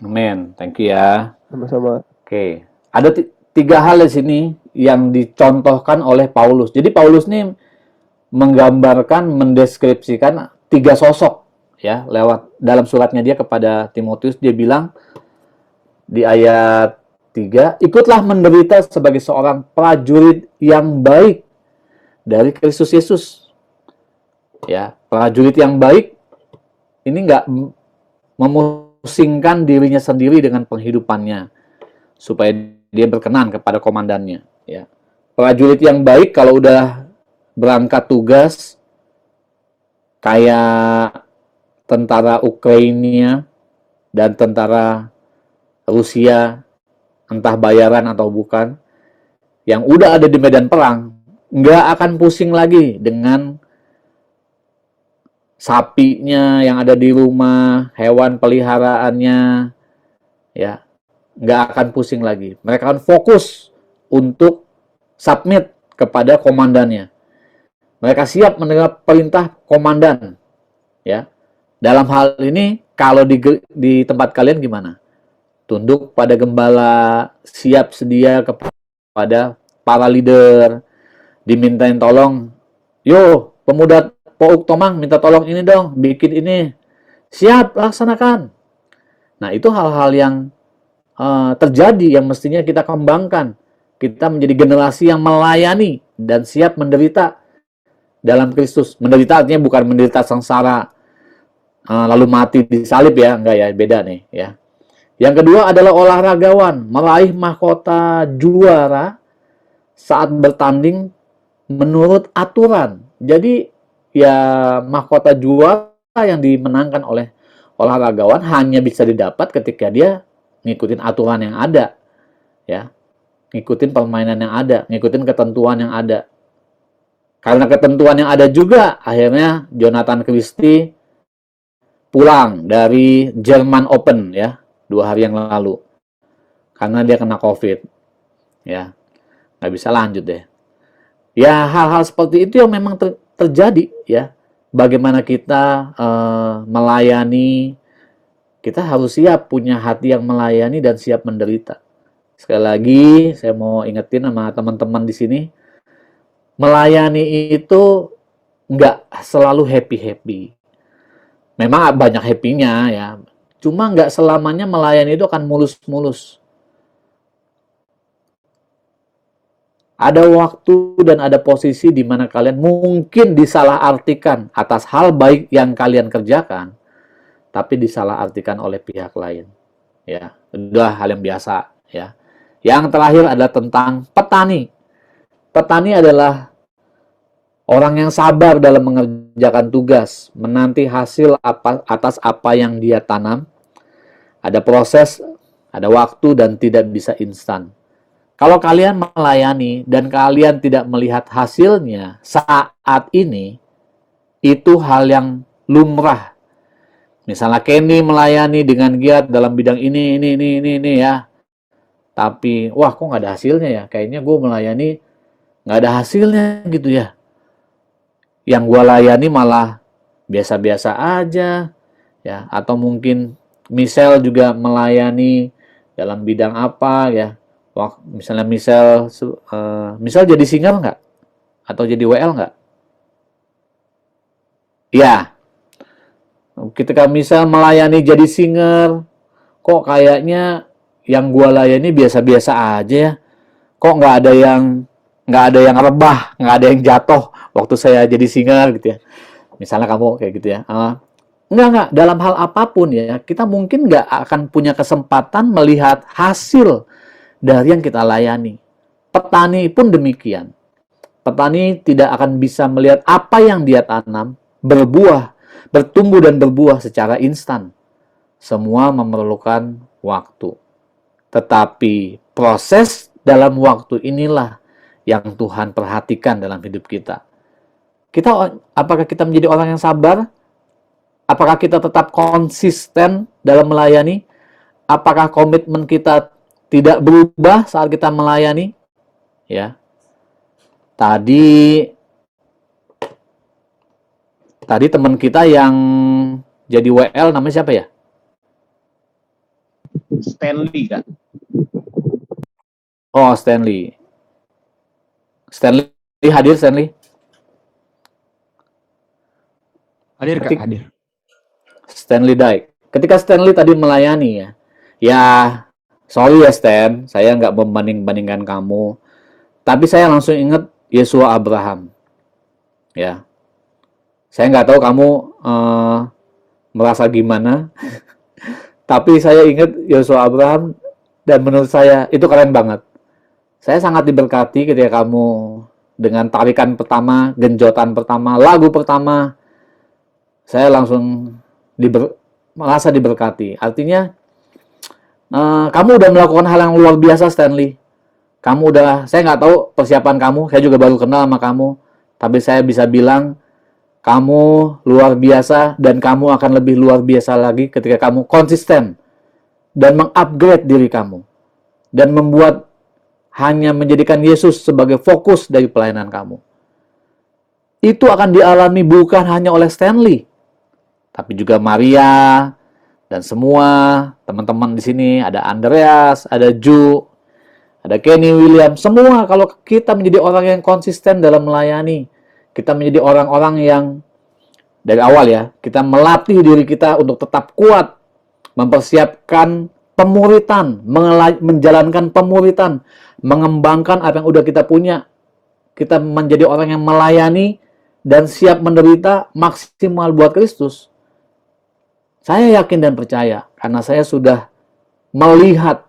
Amin. Thank you ya. Sama-sama. Oke. Ada tiga hal di sini yang dicontohkan oleh Paulus. Jadi Paulus ini menggambarkan, mendeskripsikan tiga sosok ya lewat dalam suratnya dia kepada Timotius. Dia bilang di ayat 3, ikutlah menderita sebagai seorang prajurit yang baik dari Kristus Yesus. Ya, prajurit yang baik ini nggak memusingkan dirinya sendiri dengan penghidupannya supaya dia berkenan kepada komandannya. Ya, prajurit yang baik kalau udah berangkat tugas kayak tentara Ukraina dan tentara Rusia, entah bayaran atau bukan, yang udah ada di medan perang, nggak akan pusing lagi dengan sapinya yang ada di rumah, hewan peliharaannya, ya, nggak akan pusing lagi. Mereka akan fokus untuk submit kepada komandannya. Mereka siap menerima perintah komandan, ya. Dalam hal ini, kalau di tempat kalian gimana? Tunduk pada gembala, siap sedia kepada para leader, dimintain tolong, yo pemuda Pouk Tomang minta tolong ini dong, bikin ini, siap laksanakan. Nah itu hal-hal yang terjadi yang mestinya kita kembangkan. Kita menjadi generasi yang melayani dan siap menderita dalam Kristus. Menderita artinya bukan menderita sengsara lalu mati di salib ya, enggak ya, beda nih ya. Yang kedua adalah olahragawan, meraih mahkota juara saat bertanding menurut aturan. Jadi ya mahkota juara yang dimenangkan oleh olahragawan hanya bisa didapat ketika dia ngikutin aturan yang ada, ya, ngikutin permainan yang ada, ngikutin ketentuan yang ada. Karena ketentuan yang ada juga, akhirnya Jonathan Christie pulang dari German Open ya 2 hari yang lalu karena dia kena COVID, ya, nggak bisa lanjut deh. Ya hal-hal seperti itu yang memang terjadi ya. Bagaimana kita melayani, kita harus siap punya hati yang melayani dan siap menderita. Sekali lagi saya mau ingetin sama teman-teman di sini, melayani itu nggak selalu happy-happy. Memang banyak happy-nya ya, cuma nggak selamanya melayani itu akan mulus-mulus. Ada waktu dan ada posisi di mana kalian mungkin disalahartikan atas hal baik yang kalian kerjakan, tapi disalahartikan oleh pihak lain. Ya, udah hal yang biasa. Ya. Yang terakhir adalah tentang petani. Petani adalah orang yang sabar dalam mengerjakan tugas, menanti hasil atas apa yang dia tanam. Ada proses, ada waktu, dan tidak bisa instan. Kalau kalian melayani dan kalian tidak melihat hasilnya saat ini, itu hal yang lumrah. Misalnya Kenny melayani dengan giat dalam bidang ini ya. Tapi, wah kok nggak ada hasilnya ya? Kayaknya gue melayani nggak ada hasilnya gitu ya. Yang gue layani malah biasa-biasa aja. Ya, atau mungkin Michelle juga melayani dalam bidang apa ya. Wah, misalnya Michelle jadi singer nggak? Atau jadi WL nggak? Ya. Ketika Michelle melayani jadi singer, kok kayaknya yang gua layani biasa-biasa aja ya. Kok nggak ada yang rebah, nggak ada yang jatuh waktu saya jadi singer gitu ya. Misalnya kamu kayak gitu ya. Enggak. Dalam hal apapun ya, kita mungkin nggak akan punya kesempatan melihat hasil dari yang kita layani. Petani pun demikian. Petani tidak akan bisa melihat apa yang dia tanam berbuah, bertumbuh dan berbuah secara instan. Semua memerlukan waktu. Tetapi proses dalam waktu inilah yang Tuhan perhatikan dalam hidup kita. Apakah kita menjadi orang yang sabar? Apakah kita tetap konsisten dalam melayani? Apakah komitmen kita tidak berubah saat kita melayani? Ya. Tadi tadi teman kita yang jadi WL namanya siapa ya? Stanley Kak. Oh, Stanley. Stanley hadir, Stanley? Hadir Kak, hadir. Stanley Dyke. Ketika Stanley tadi melayani ya sorry ya Stan, saya nggak membanding-bandingkan kamu, tapi saya langsung ingat Yesua Abraham. Ya, saya nggak tahu kamu merasa gimana, tapi saya ingat Yesua Abraham dan menurut saya itu keren banget. Saya sangat diberkati ketika kamu dengan tarikan pertama, genjotan pertama, lagu pertama, saya langsung merasa diberkati. Artinya kamu udah melakukan hal yang luar biasa, Stanley. Saya nggak tahu persiapan kamu, saya juga baru kenal sama kamu, tapi saya bisa bilang kamu luar biasa dan kamu akan lebih luar biasa lagi ketika kamu konsisten dan mengupgrade diri kamu dan membuat hanya menjadikan Yesus sebagai fokus dari pelayanan kamu. Itu akan dialami bukan hanya oleh Stanley, tapi juga Maria dan semua teman-teman di sini, ada Andreas, ada Ju, ada Kenny, William, semua kalau kita menjadi orang yang konsisten dalam melayani, kita menjadi orang-orang yang dari awal ya, kita melatih diri kita untuk tetap kuat, mempersiapkan pemuritan, menjalankan pemuritan, mengembangkan apa yang udah kita punya. Kita menjadi orang yang melayani dan siap menderita maksimal buat Kristus. Saya yakin dan percaya karena saya sudah melihat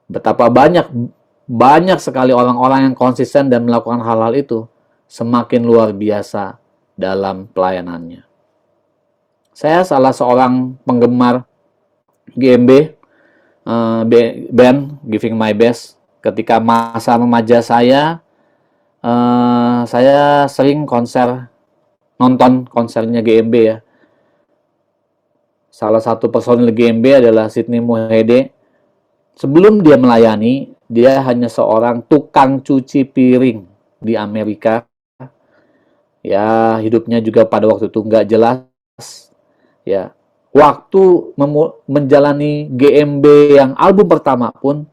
betapa banyak sekali orang-orang yang konsisten dan melakukan hal-hal itu semakin luar biasa dalam pelayanannya. Saya salah seorang penggemar GMB, band Giving My Best. Ketika masa remaja saya sering nonton konsernya GMB ya. Salah satu personil GMB adalah Sidney Mohede. Sebelum dia melayani, dia hanya seorang tukang cuci piring di Amerika. Ya, hidupnya juga pada waktu itu nggak jelas. Ya, waktu menjalani GMB yang album pertama pun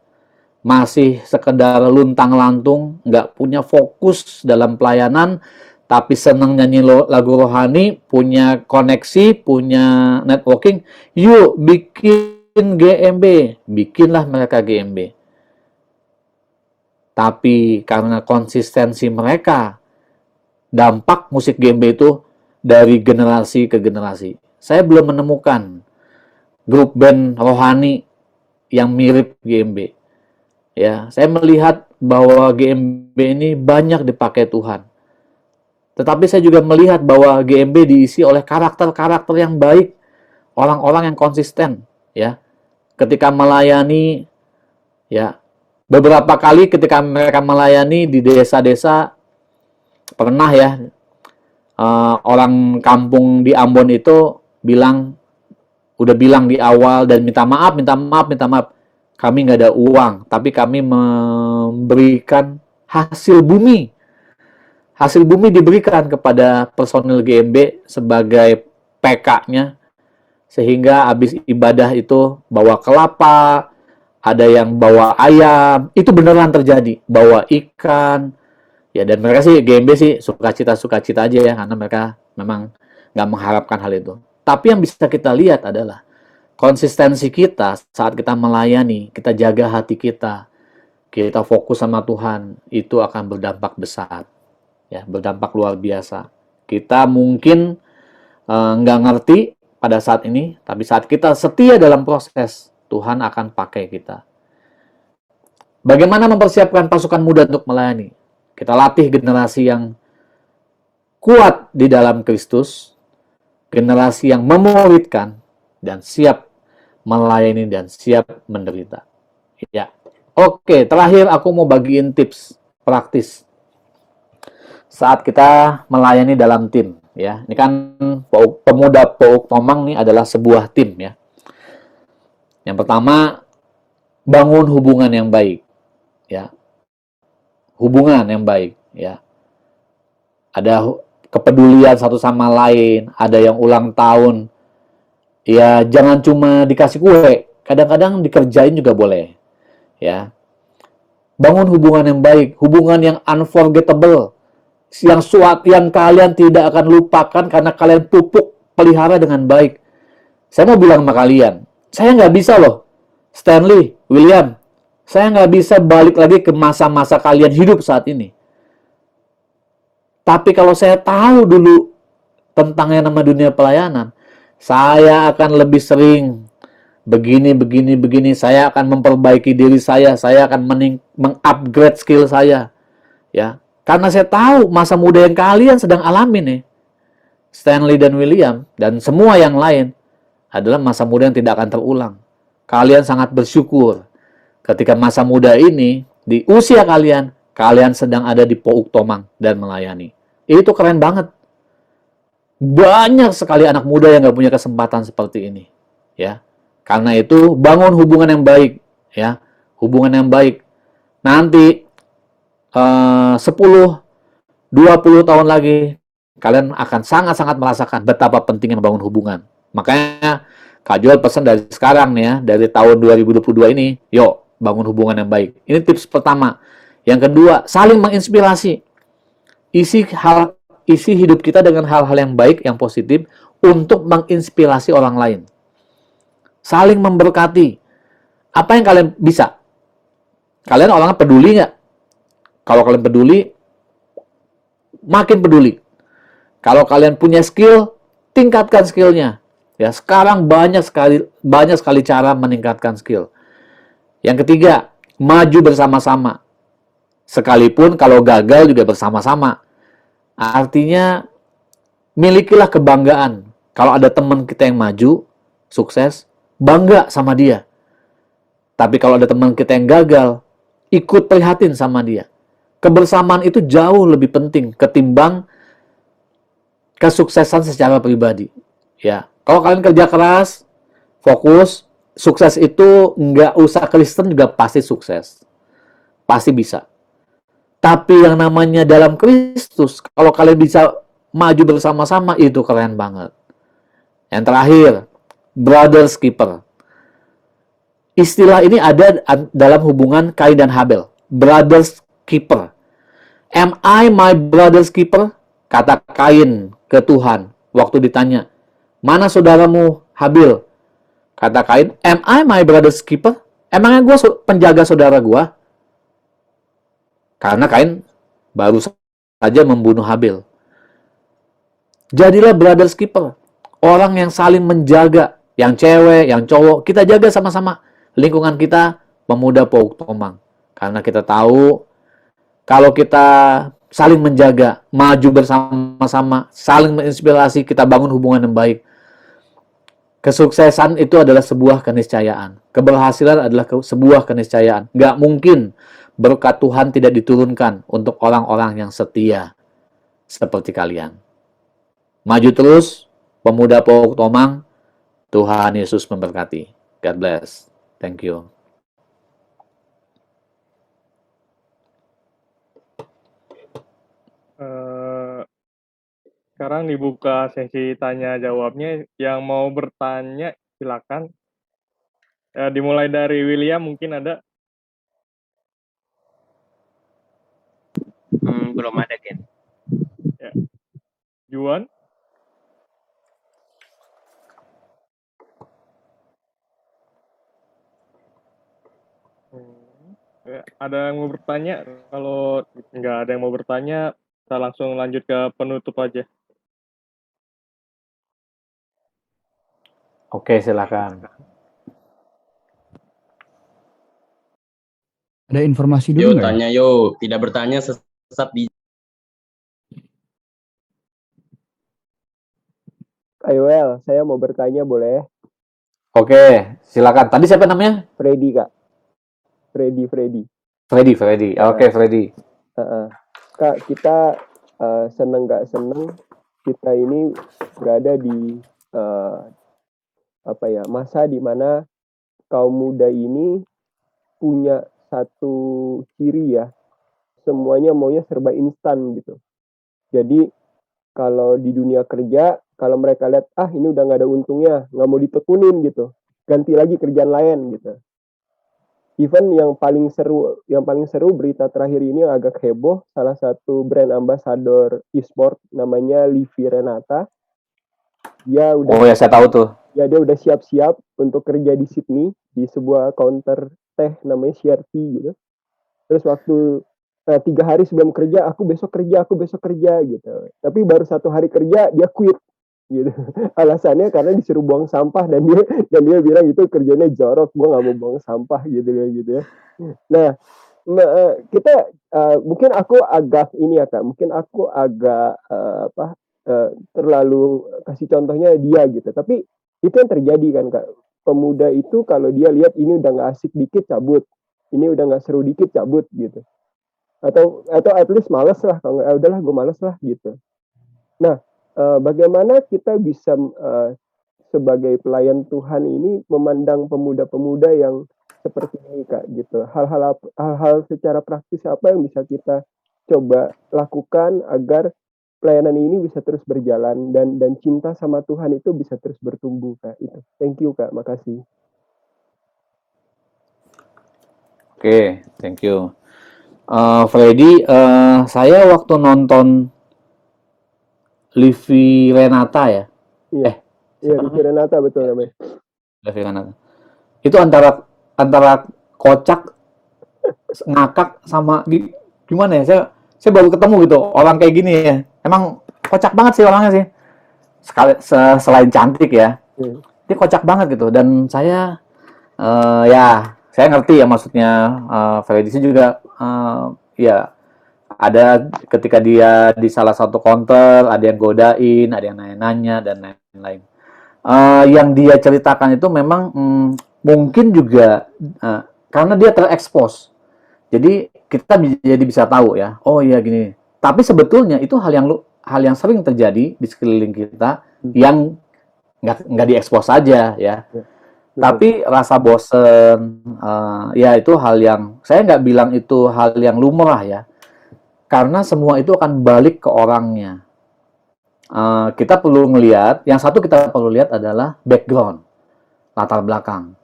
masih sekedar luntang-lantung, nggak punya fokus dalam pelayanan, tapi senang nyanyi lagu rohani, punya koneksi, punya networking. Yuk bikin GMB, bikinlah mereka GMB. Tapi karena konsistensi mereka, dampak musik GMB itu dari generasi ke generasi. Saya belum menemukan grup band rohani yang mirip GMB. Ya, saya melihat bahwa GMB ini banyak dipakai Tuhan. Tetapi saya juga melihat bahwa GMB diisi oleh karakter-karakter yang baik, orang-orang yang konsisten, ya. Ketika melayani, ya, beberapa kali ketika mereka melayani di desa-desa, pernah ya, orang kampung di Ambon itu udah bilang di awal dan minta maaf, kami nggak ada uang, tapi kami memberikan hasil bumi. Hasil bumi diberikan kepada personil GMB sebagai PK-nya, sehingga habis ibadah itu bawa kelapa, ada yang bawa ayam, itu beneran terjadi, bawa ikan, ya. Dan mereka sih GMB sih sukacita aja ya, karena mereka memang nggak mengharapkan hal itu. Tapi yang bisa kita lihat adalah konsistensi kita saat kita melayani, kita jaga hati kita fokus sama Tuhan, itu akan berdampak besar. Ya, berdampak luar biasa. Kita mungkin nggak ngerti pada saat ini, tapi saat kita setia dalam proses, Tuhan akan pakai kita. Bagaimana mempersiapkan pasukan muda untuk melayani? Kita latih generasi yang kuat di dalam Kristus, generasi yang memuridkan dan siap melayani dan siap menderita. Ya. Oke, terakhir aku mau bagiin tips praktis saat kita melayani dalam tim, ya. Ini kan pemuda Pauk Tomang nih adalah sebuah tim, ya. Yang pertama, bangun hubungan yang baik, ya. Hubungan yang baik, ya. kepedulian satu sama lain, ada yang ulang tahun, ya jangan cuma dikasih kue, kadang-kadang dikerjain juga boleh, ya. Bangun hubungan yang baik, hubungan yang unforgettable, yang kalian tidak akan lupakan karena kalian pupuk pelihara dengan baik. Saya mau bilang sama kalian, saya nggak bisa loh, Stanley, William, saya nggak bisa balik lagi ke masa-masa kalian hidup saat ini. Tapi kalau saya tahu dulu tentang yang nama dunia pelayanan, saya akan lebih sering begini. Saya akan memperbaiki diri saya akan mengupgrade skill saya, ya. Karena saya tahu masa muda yang kalian sedang alami nih, Stanley dan William dan semua yang lain adalah masa muda yang tidak akan terulang. Kalian sangat bersyukur ketika masa muda ini di usia kalian, kalian sedang ada di Pouk Tomang dan melayani. Itu keren banget. Banyak sekali anak muda yang gak punya kesempatan seperti ini, ya. Karena itu bangun hubungan yang baik, ya, hubungan yang baik. Nanti 10, 20 tahun lagi kalian akan sangat-sangat merasakan betapa pentingnya membangun hubungan. Makanya Kak Joel pesan dari sekarang nih ya, dari tahun 2022 ini, yuk bangun hubungan yang baik. Ini tips pertama. Yang kedua, saling menginspirasi. Isi hidup kita dengan hal-hal yang baik, yang positif, untuk menginspirasi orang lain. Saling memberkati. Apa yang kalian bisa? Kalian orangnya peduli nggak? Kalau kalian peduli, makin peduli. Kalau kalian punya skill, tingkatkan skillnya. Ya, sekarang banyak sekali cara meningkatkan skill. Yang ketiga, maju bersama-sama. Sekalipun kalau gagal juga bersama-sama. Artinya, milikilah kebanggaan. Kalau ada teman kita yang maju, sukses, bangga sama dia. Tapi kalau ada teman kita yang gagal, ikut prihatin sama dia. Kebersamaan itu jauh lebih penting ketimbang kesuksesan secara pribadi. Ya, kalau kalian kerja keras, fokus, sukses itu nggak usah Kristen juga pasti sukses. Pasti bisa. Tapi yang namanya dalam Kristus, kalau kalian bisa maju bersama-sama, itu keren banget. Yang terakhir, brother's keeper. Istilah ini ada dalam hubungan Kain dan Habel. Brother's keeper. Am I my brother's keeper? Kata Kain ke Tuhan waktu ditanya, mana saudaramu Habil? Kata Kain, am I my brother's keeper? Emangnya gue penjaga saudara gue? Karena Kain baru saja membunuh Habil. Jadilah brothers keeper. Orang yang saling menjaga. Yang cewek, yang cowok. Kita jaga sama-sama lingkungan kita, pemuda Pouk Tomang. Karena kita tahu, kalau kita saling menjaga, maju bersama-sama, saling menginspirasi, kita bangun hubungan yang baik. Kesuksesan itu adalah sebuah keniscayaan. Keberhasilan adalah sebuah keniscayaan. Nggak mungkin berkat Tuhan tidak diturunkan untuk orang-orang yang setia seperti kalian. Maju terus, pemuda Pouk Tomang. Tuhan Yesus memberkati. God bless. Thank you. Sekarang dibuka sesi tanya jawabnya. Yang mau bertanya silakan. Dimulai dari William, mungkin ada. Belum ada, Ken. Ya. Juan. Ada yang mau bertanya? Kalau nggak ada yang mau bertanya, kita langsung lanjut ke penutup aja. Oke, silakan. Ada informasi dulu Yo, nggak? tanya yo. Tidak bertanya sesat di... Well, saya mau bertanya boleh? Oke, silakan. Tadi siapa namanya? Freddy, Kak. Freddy. Freddy. Oke, Freddy. Kak, kita seneng gak seneng kita ini berada di masa dimana kaum muda ini punya satu ciri ya, semuanya maunya serba instan gitu. Jadi kalau di dunia kerja, kalau mereka lihat ini udah nggak ada untungnya, nggak mau ditekunin gitu, ganti lagi kerjaan lain gitu. Even yang paling seru berita terakhir ini yang agak heboh, salah satu brand ambassador e-sport namanya Livi Renata. Dia udah Oh ya, saya tahu tuh. dia udah siap-siap untuk kerja di Sydney di sebuah counter teh namanya CRT gitu. Terus waktu 3 hari sebelum kerja, aku besok kerja gitu. Tapi baru 1 hari kerja dia quit gitu. Alasannya karena disuruh buang sampah dan dia bilang itu kerjanya jorok, gua nggak mau buang sampah gitu ya. Nah, kita mungkin aku agak terlalu kasih contohnya dia gitu. Tapi itu yang terjadi kan Kak. Pemuda itu kalau dia lihat ini udah nggak asik dikit cabut, ini udah nggak seru dikit cabut gitu. Atau at least males lah, kalau nggak udahlah gue males lah gitu. Nah, bagaimana kita bisa sebagai pelayan Tuhan ini memandang pemuda-pemuda yang seperti ini Kak gitu. Hal-hal secara praktis apa yang bisa kita coba lakukan agar pelayanan ini bisa terus berjalan dan cinta sama Tuhan itu bisa terus bertumbuh Kak itu. Thank you Kak, makasih. Oke, thank you. Freddy, saya waktu nonton Livi Renata ya. Iya, Livi Renata betul namanya. Livi Renata. Itu antara kocak, ngakak sama gimana ya? Saya baru ketemu gitu orang kayak gini ya. Emang kocak banget sih orangnya sih. Selain cantik ya, dia kocak banget gitu. Dan saya saya ngerti ya maksudnya Freddy juga ya ada ketika dia di salah satu counter ada yang godain, ada yang nanya-nanya dan lain-lain. Yang dia ceritakan itu memang mungkin juga karena dia terekspos. Jadi kita jadi bisa tahu ya, oh iya gini. Tapi sebetulnya itu hal yang sering terjadi di sekeliling kita yang nggak diekspos saja ya. Tapi rasa bosen, ya itu hal yang saya nggak bilang itu hal yang lumrah ya, karena semua itu akan balik ke orangnya. Kita perlu melihat, yang satu kita perlu lihat adalah background, latar belakang.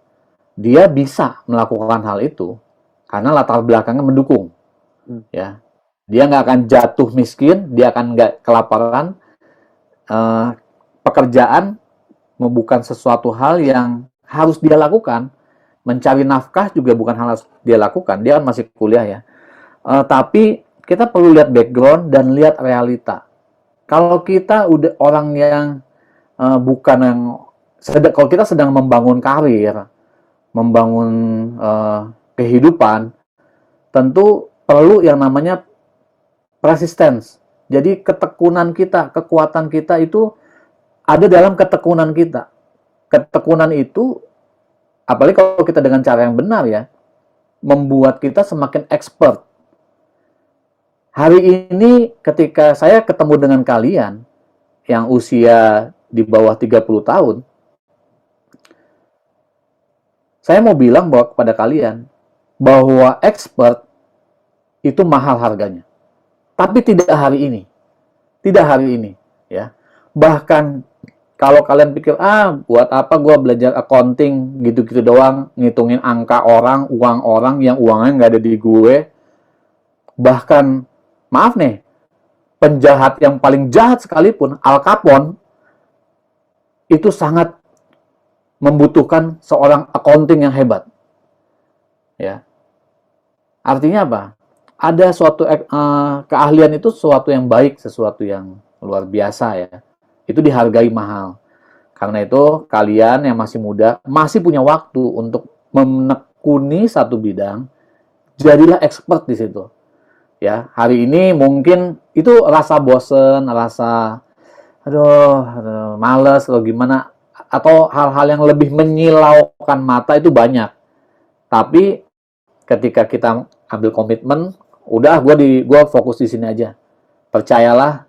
Dia bisa melakukan hal itu karena latar belakangnya mendukung, ya. Dia nggak akan jatuh miskin, dia akan nggak kelaparan. Pekerjaan bukan sesuatu hal yang harus dia lakukan. Mencari nafkah juga bukan hal harus dia lakukan. Dia kan masih kuliah ya. Tapi kita perlu lihat background dan lihat realita. Kalau kita udah orang yang bukan yang kalau kita sedang membangun karir, membangun kehidupan, tentu perlu yang namanya persistence. Jadi ketekunan kita, kekuatan kita itu ada dalam ketekunan kita. Ketekunan itu, apalagi kalau kita dengan cara yang benar ya, membuat kita semakin expert. Hari ini ketika saya ketemu dengan kalian yang usia di bawah 30 tahun, saya mau bilang kepada kalian bahwa expert itu mahal harganya. Tapi tidak hari ini. Tidak hari ini, ya. Bahkan kalau kalian pikir, buat apa gue belajar accounting gitu-gitu doang, ngitungin angka orang, uang orang yang uangnya nggak ada di gue. Bahkan, maaf nih, penjahat yang paling jahat sekalipun, Al Capone, itu sangat membutuhkan seorang accounting yang hebat. Ya. Artinya apa? Ada suatu keahlian itu sesuatu yang baik, sesuatu yang luar biasa ya. Itu dihargai mahal. Karena itu kalian yang masih muda masih punya waktu untuk menekuni satu bidang, jadilah expert di situ. Ya, hari ini mungkin itu rasa bosen, rasa males atau gimana, atau hal-hal yang lebih menyilaukan mata itu banyak. Tapi ketika kita ambil komitmen, udah gue fokus di sini aja. Percayalah,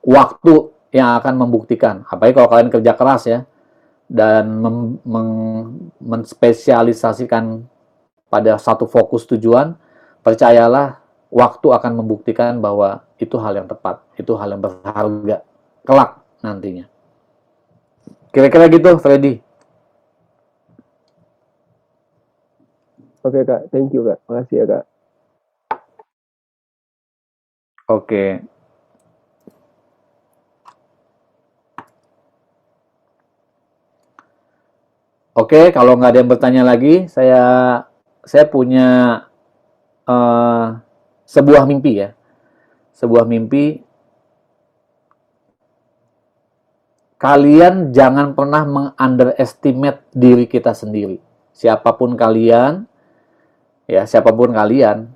waktu yang akan membuktikan. Apalagi kalau kalian kerja keras ya, dan menspesialisasikan pada satu fokus tujuan, percayalah waktu akan membuktikan bahwa itu hal yang tepat, itu hal yang berharga kelak nantinya. Kira-kira gitu, Freddy. Oke Kak, thank you Kak. Makasih ya Kak. Oke. Oke, kalau nggak ada yang bertanya lagi, saya punya sebuah mimpi ya. Sebuah mimpi, kalian jangan pernah meng-underestimate diri kita sendiri. Siapapun kalian, ya siapapun kalian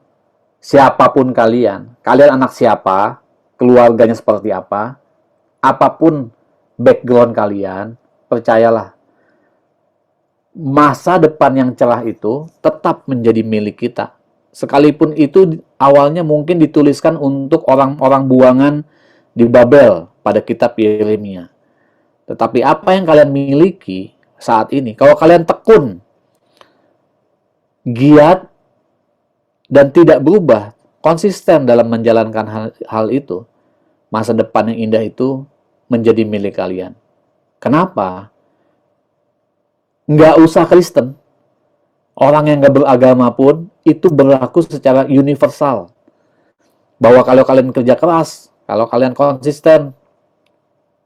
anak siapa, keluarganya seperti apa, apapun background kalian, percayalah, masa depan yang cerah itu tetap menjadi milik kita. Sekalipun itu awalnya mungkin dituliskan untuk orang-orang buangan di Babel pada kitab Yeremia. Tetapi apa yang kalian miliki saat ini, kalau kalian tekun, giat, dan tidak berubah, konsisten dalam menjalankan hal itu, masa depan yang indah itu menjadi milik kalian. Kenapa? Nggak usah Kristen. Orang yang nggak beragama pun itu berlaku secara universal. Bahwa kalau kalian kerja keras, kalau kalian konsisten,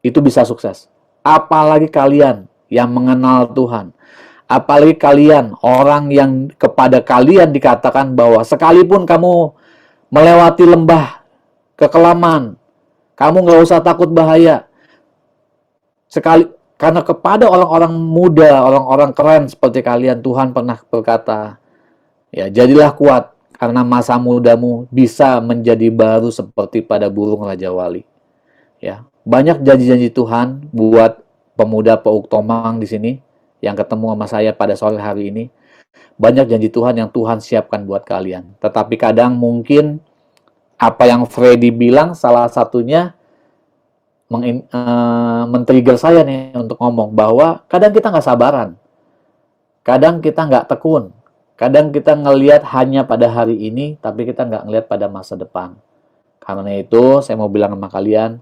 itu bisa sukses. Apalagi kalian yang mengenal Tuhan. Apalagi kalian, orang yang kepada kalian dikatakan bahwa sekalipun kamu melewati lembah kekelaman, kamu nggak usah takut bahaya. Karena kepada orang-orang muda, orang-orang keren seperti kalian, Tuhan pernah berkata, ya jadilah kuat, karena masa mudamu bisa menjadi baru seperti pada burung Raja Wali. Ya, banyak janji-janji Tuhan buat pemuda Pauk Tomang di sini yang ketemu sama saya pada sore hari ini. Banyak janji Tuhan yang Tuhan siapkan buat kalian. Tetapi kadang mungkin apa yang Freddy bilang salah satunya men-trigger saya nih untuk ngomong bahwa kadang kita nggak sabaran, kadang kita nggak tekun, kadang kita ngelihat hanya pada hari ini, tapi kita nggak ngelihat pada masa depan. Karena itu saya mau bilang sama kalian,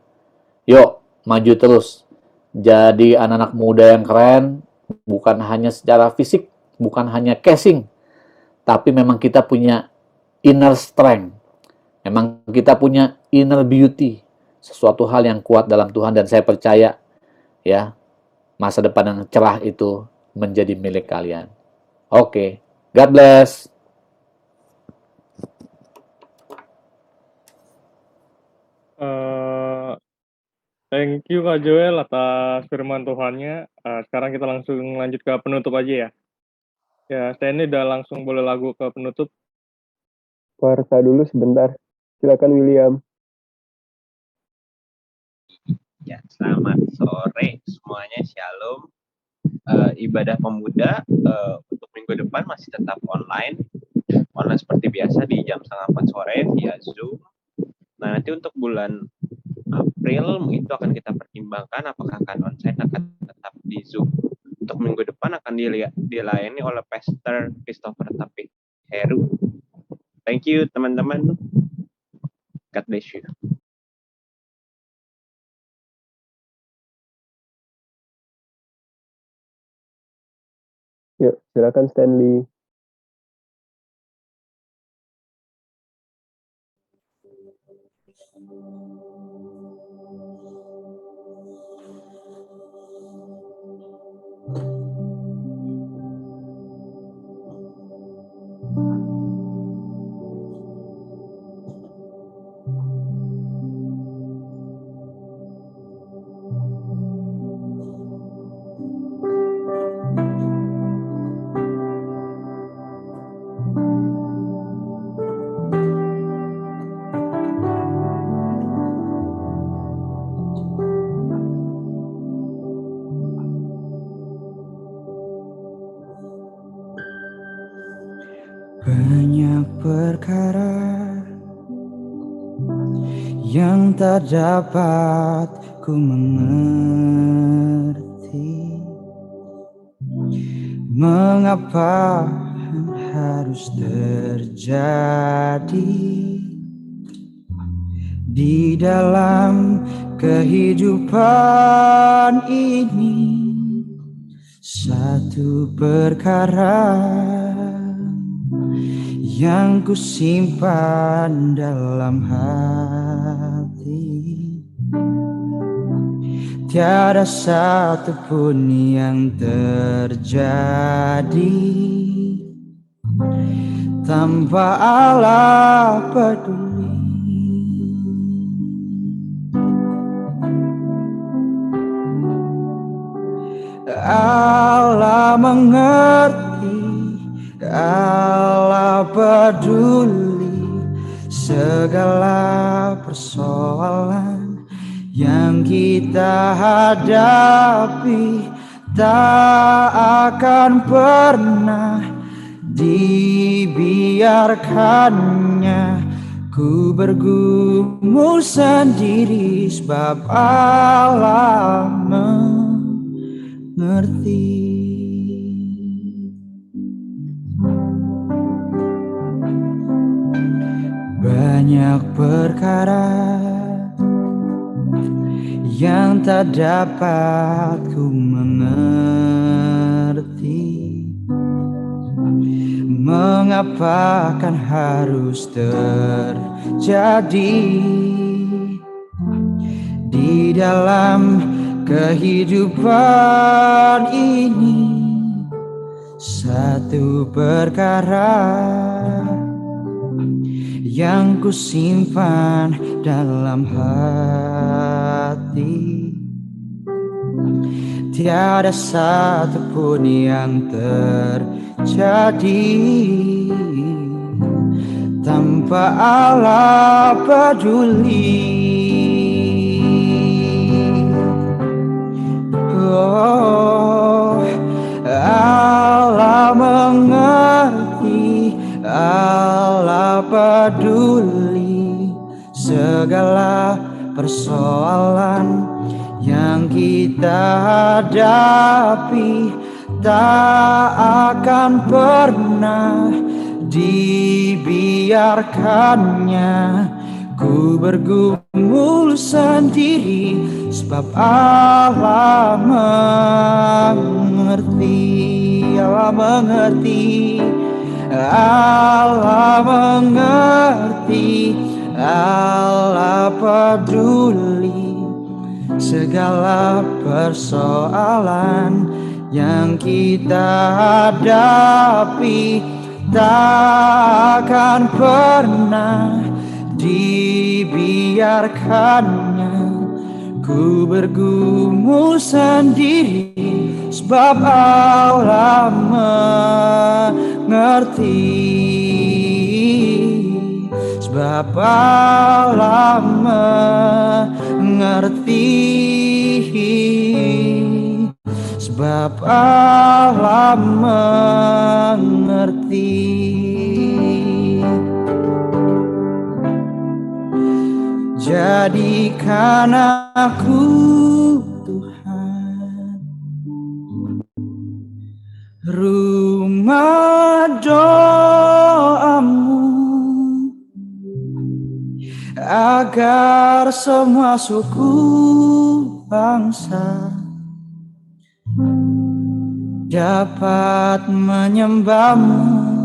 yuk maju terus, jadi anak-anak muda yang keren, bukan hanya secara fisik, bukan hanya casing, tapi memang kita punya inner strength, memang kita punya inner beauty, sesuatu hal yang kuat dalam Tuhan, dan saya percaya ya masa depan yang cerah itu menjadi milik kalian. Oke, God bless. Thank you Kak Joel atas firman Tuhannya. Sekarang kita langsung lanjut ke penutup aja ya. Ya, saya ini udah langsung boleh lagu ke penutup. Warsa dulu sebentar. Silakan William. Ya, selamat sore semuanya, shalom. Ibadah pemuda untuk minggu depan masih tetap online seperti biasa di jam 3:30 sore via Zoom. Nah, nanti untuk bulan April itu akan kita pertimbangkan apakah akan onsite akan tetap di Zoom. Untuk minggu depan akan dilayani oleh Pastor Christopher Tapik Heru. Thank you teman-teman. God bless you. Yuk, silakan Stanley. Banyak perkara yang tak dapat ku mengerti, mengapa harus terjadi di dalam kehidupan ini. Satu perkara yang ku simpan dalam hati, tiada satupun yang terjadi tanpa Allah peduli. Allah mengerti, Allah peduli segala persoalan yang kita hadapi. Tak akan pernah dibiarkannya ku bergumul sendiri, sebab Allah mengerti. Banyak perkara yang tak dapat ku mengerti, mengapa kan harus terjadi di dalam kehidupan ini. Satu perkara yang ku simpan dalam hati, tiada satupun yang terjadi tanpa Allah peduli. Oh, Allah mengerti, Allah peduli segala persoalan yang kita hadapi. Tak akan pernah dibiarkannya ku bergumul sendiri, sebab Allah mengerti, Allah mengerti, Allah mengerti, Allah peduli segala persoalan yang kita hadapi. Tak akan pernah dibiarkannya ku bergumul sendiri, sebab Allah mengerti, sebab Allah mengerti, sebab Allah mengerti. Jadikan aku, Tuhan, rumah doamu, agar semua suku bangsa dapat menyembahmu.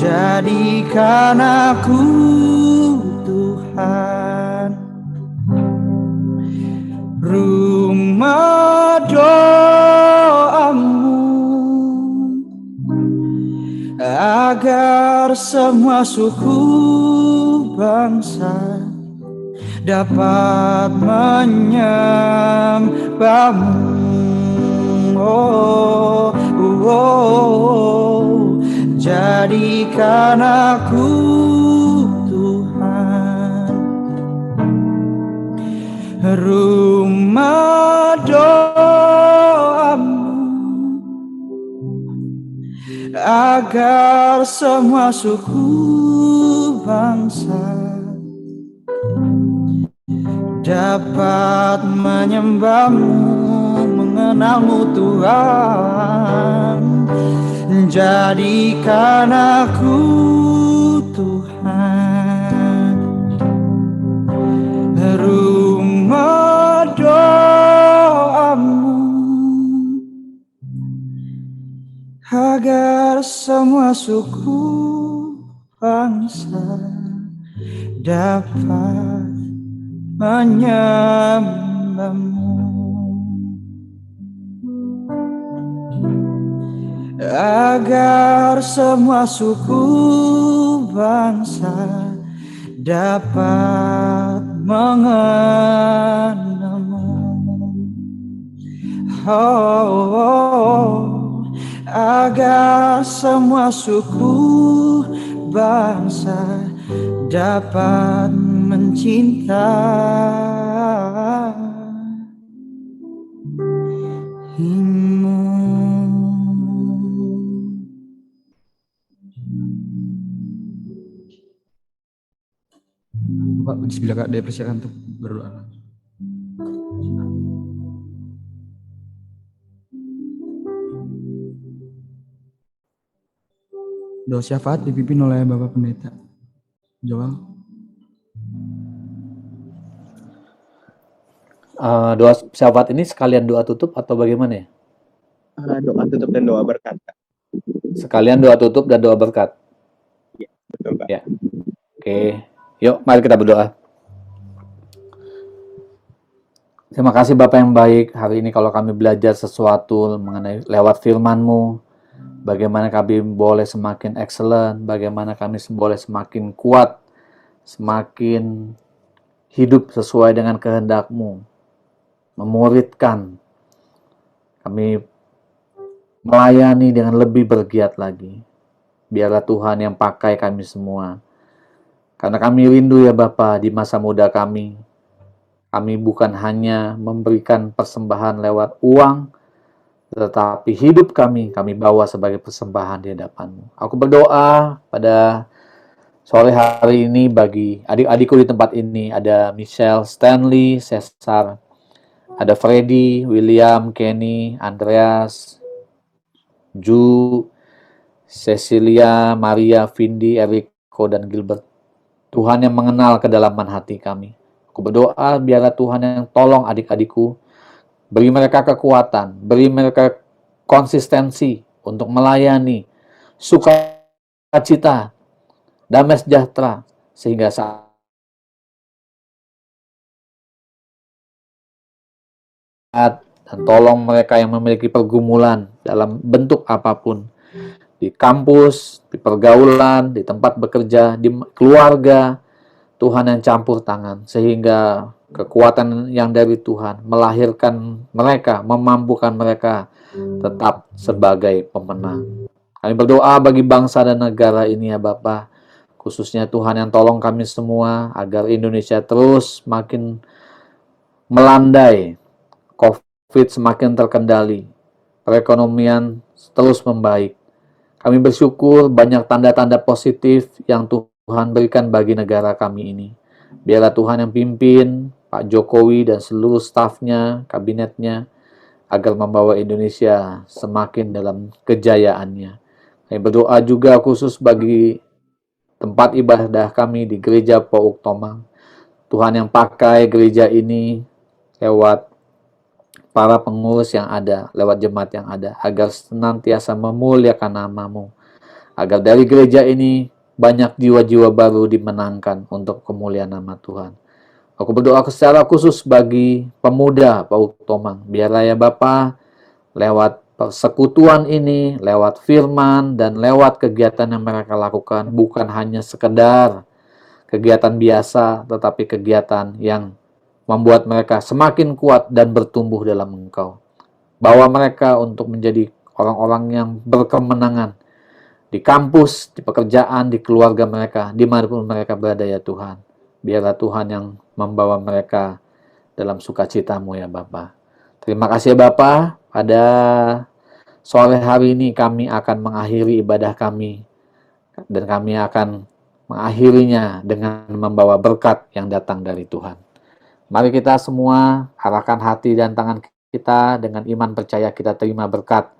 Jadikan aku, Tuhan, rumah doamu, agar semua suku bangsa dapat menyembahmu. Oh, oh, oh. Jadikan aku, Tuhan, rumah doamu, agar semua suku bangsa dapat menyembahmu, mengenalmu Tuhan. jadikan aku Tuhan rumah doamu, agar semua suku bangsa dapat menyembahmu, agar semua suku bangsa dapat mengenalmu. Agar semua suku bangsa dapat mencintaimu. Bapak, bismillah Kak, dipersilakan untuk berdoa. Doa syafaat dipimpin oleh Bapak Pendeta Joel. Doa syafaat ini sekalian doa tutup atau bagaimana ya? Doa tutup dan doa berkat. Sekalian doa tutup dan doa berkat. Ya, betul Pak. Ya. Oke, yuk mari kita berdoa. Terima kasih Bapak yang baik. Hari ini kalau kami belajar sesuatu mengenai lewat firman-Mu, bagaimana kami boleh semakin excellent, bagaimana kami boleh semakin kuat, semakin hidup sesuai dengan kehendak-Mu, memuridkan, kami melayani dengan lebih bergiat lagi. Biarlah Tuhan yang pakai kami semua. Karena kami rindu ya Bapa, di masa muda kami bukan hanya memberikan persembahan lewat uang, tetapi hidup kami bawa sebagai persembahan di hadapan-Mu. Aku berdoa pada sore hari ini bagi adik-adikku di tempat ini, ada Michelle, Stanley, Cesar, ada Freddy, William, Kenny, Andreas, Ju, Cecilia, Maria, Vindi, Eriko, dan Gilbert. Tuhan yang mengenal kedalaman hati kami. Aku berdoa biarlah Tuhan yang tolong adik-adikku, beri mereka kekuatan, beri mereka konsistensi untuk melayani, sukacita, damai sejahtera, sehingga saat dan tolong mereka yang memiliki pergumulan dalam bentuk apapun, di kampus, di pergaulan, di tempat bekerja, di keluarga, Tuhan yang campur tangan, sehingga kekuatan yang dari Tuhan melahirkan mereka, memampukan mereka tetap sebagai pemenang. Kami berdoa bagi bangsa dan negara ini ya Bapa, khususnya Tuhan yang tolong kami semua agar Indonesia terus makin melandai, COVID semakin terkendali, perekonomian terus membaik. Kami bersyukur banyak tanda-tanda positif yang Tuhan berikan bagi negara kami ini. Biarlah Tuhan yang pimpin Pak Jokowi dan seluruh stafnya, kabinetnya, agar membawa Indonesia semakin dalam kejayaannya. Kami berdoa juga khusus bagi tempat ibadah kami di Gereja Pouk Tomang. Tuhan yang pakai gereja ini lewat para pengurus yang ada, lewat jemaat yang ada, agar senantiasa memuliakan nama-Mu. Agar dari gereja ini banyak jiwa-jiwa baru dimenangkan untuk kemuliaan nama Tuhan. Aku berdoa secara khusus bagi pemuda Pouk Tomang. Biarlah ya Bapa, lewat persekutuan ini, lewat firman, dan lewat kegiatan yang mereka lakukan, bukan hanya sekedar kegiatan biasa, tetapi kegiatan yang membuat mereka semakin kuat dan bertumbuh dalam Engkau. Bawa mereka untuk menjadi orang-orang yang berkemenangan di kampus, di pekerjaan, di keluarga mereka, dimanapun mereka berada ya Tuhan. Biarlah Tuhan yang membawa mereka dalam sukacita-Mu ya Bapa. Terima kasih ya Bapa. Pada sore hari ini kami akan mengakhiri ibadah kami, dan kami akan mengakhirinya dengan membawa berkat yang datang dari Tuhan. Mari kita semua arahkan hati dan tangan kita dengan iman percaya kita terima berkat.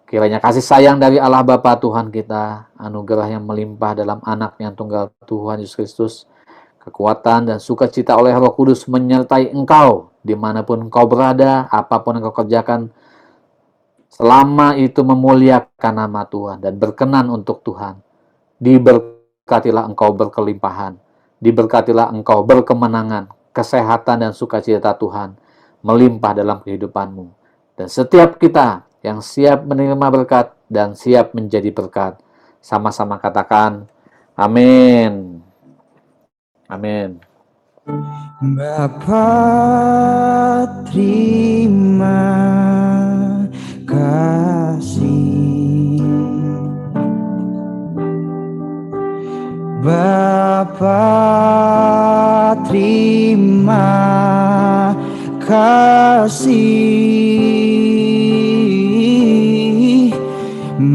Kiranya kasih sayang dari Allah Bapa Tuhan kita, anugerah yang melimpah dalam anak yang tunggal Tuhan Yesus Kristus, kekuatan dan sukacita oleh Roh Kudus menyertai engkau dimanapun engkau berada, apapun yang engkau kerjakan, selama itu memuliakan nama Tuhan dan berkenan untuk Tuhan. Diberkatilah engkau berkelimpahan, diberkatilah engkau berkemenangan, kesehatan dan sukacita Tuhan melimpah dalam kehidupanmu. Dan setiap kita yang siap menerima berkat dan siap menjadi berkat, sama-sama katakan amin. Amin. Bapa, terima kasih. Bapa, terima kasih.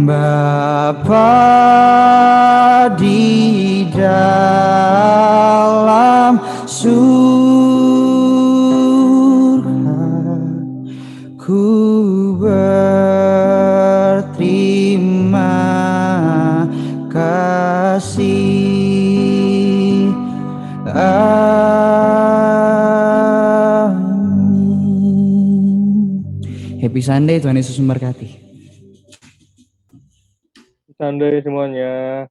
Bapa di dalam surga, ku berterima kasih. Amin. Happy Sunday, Tuhan Yesus memberkati. Canda semuanya.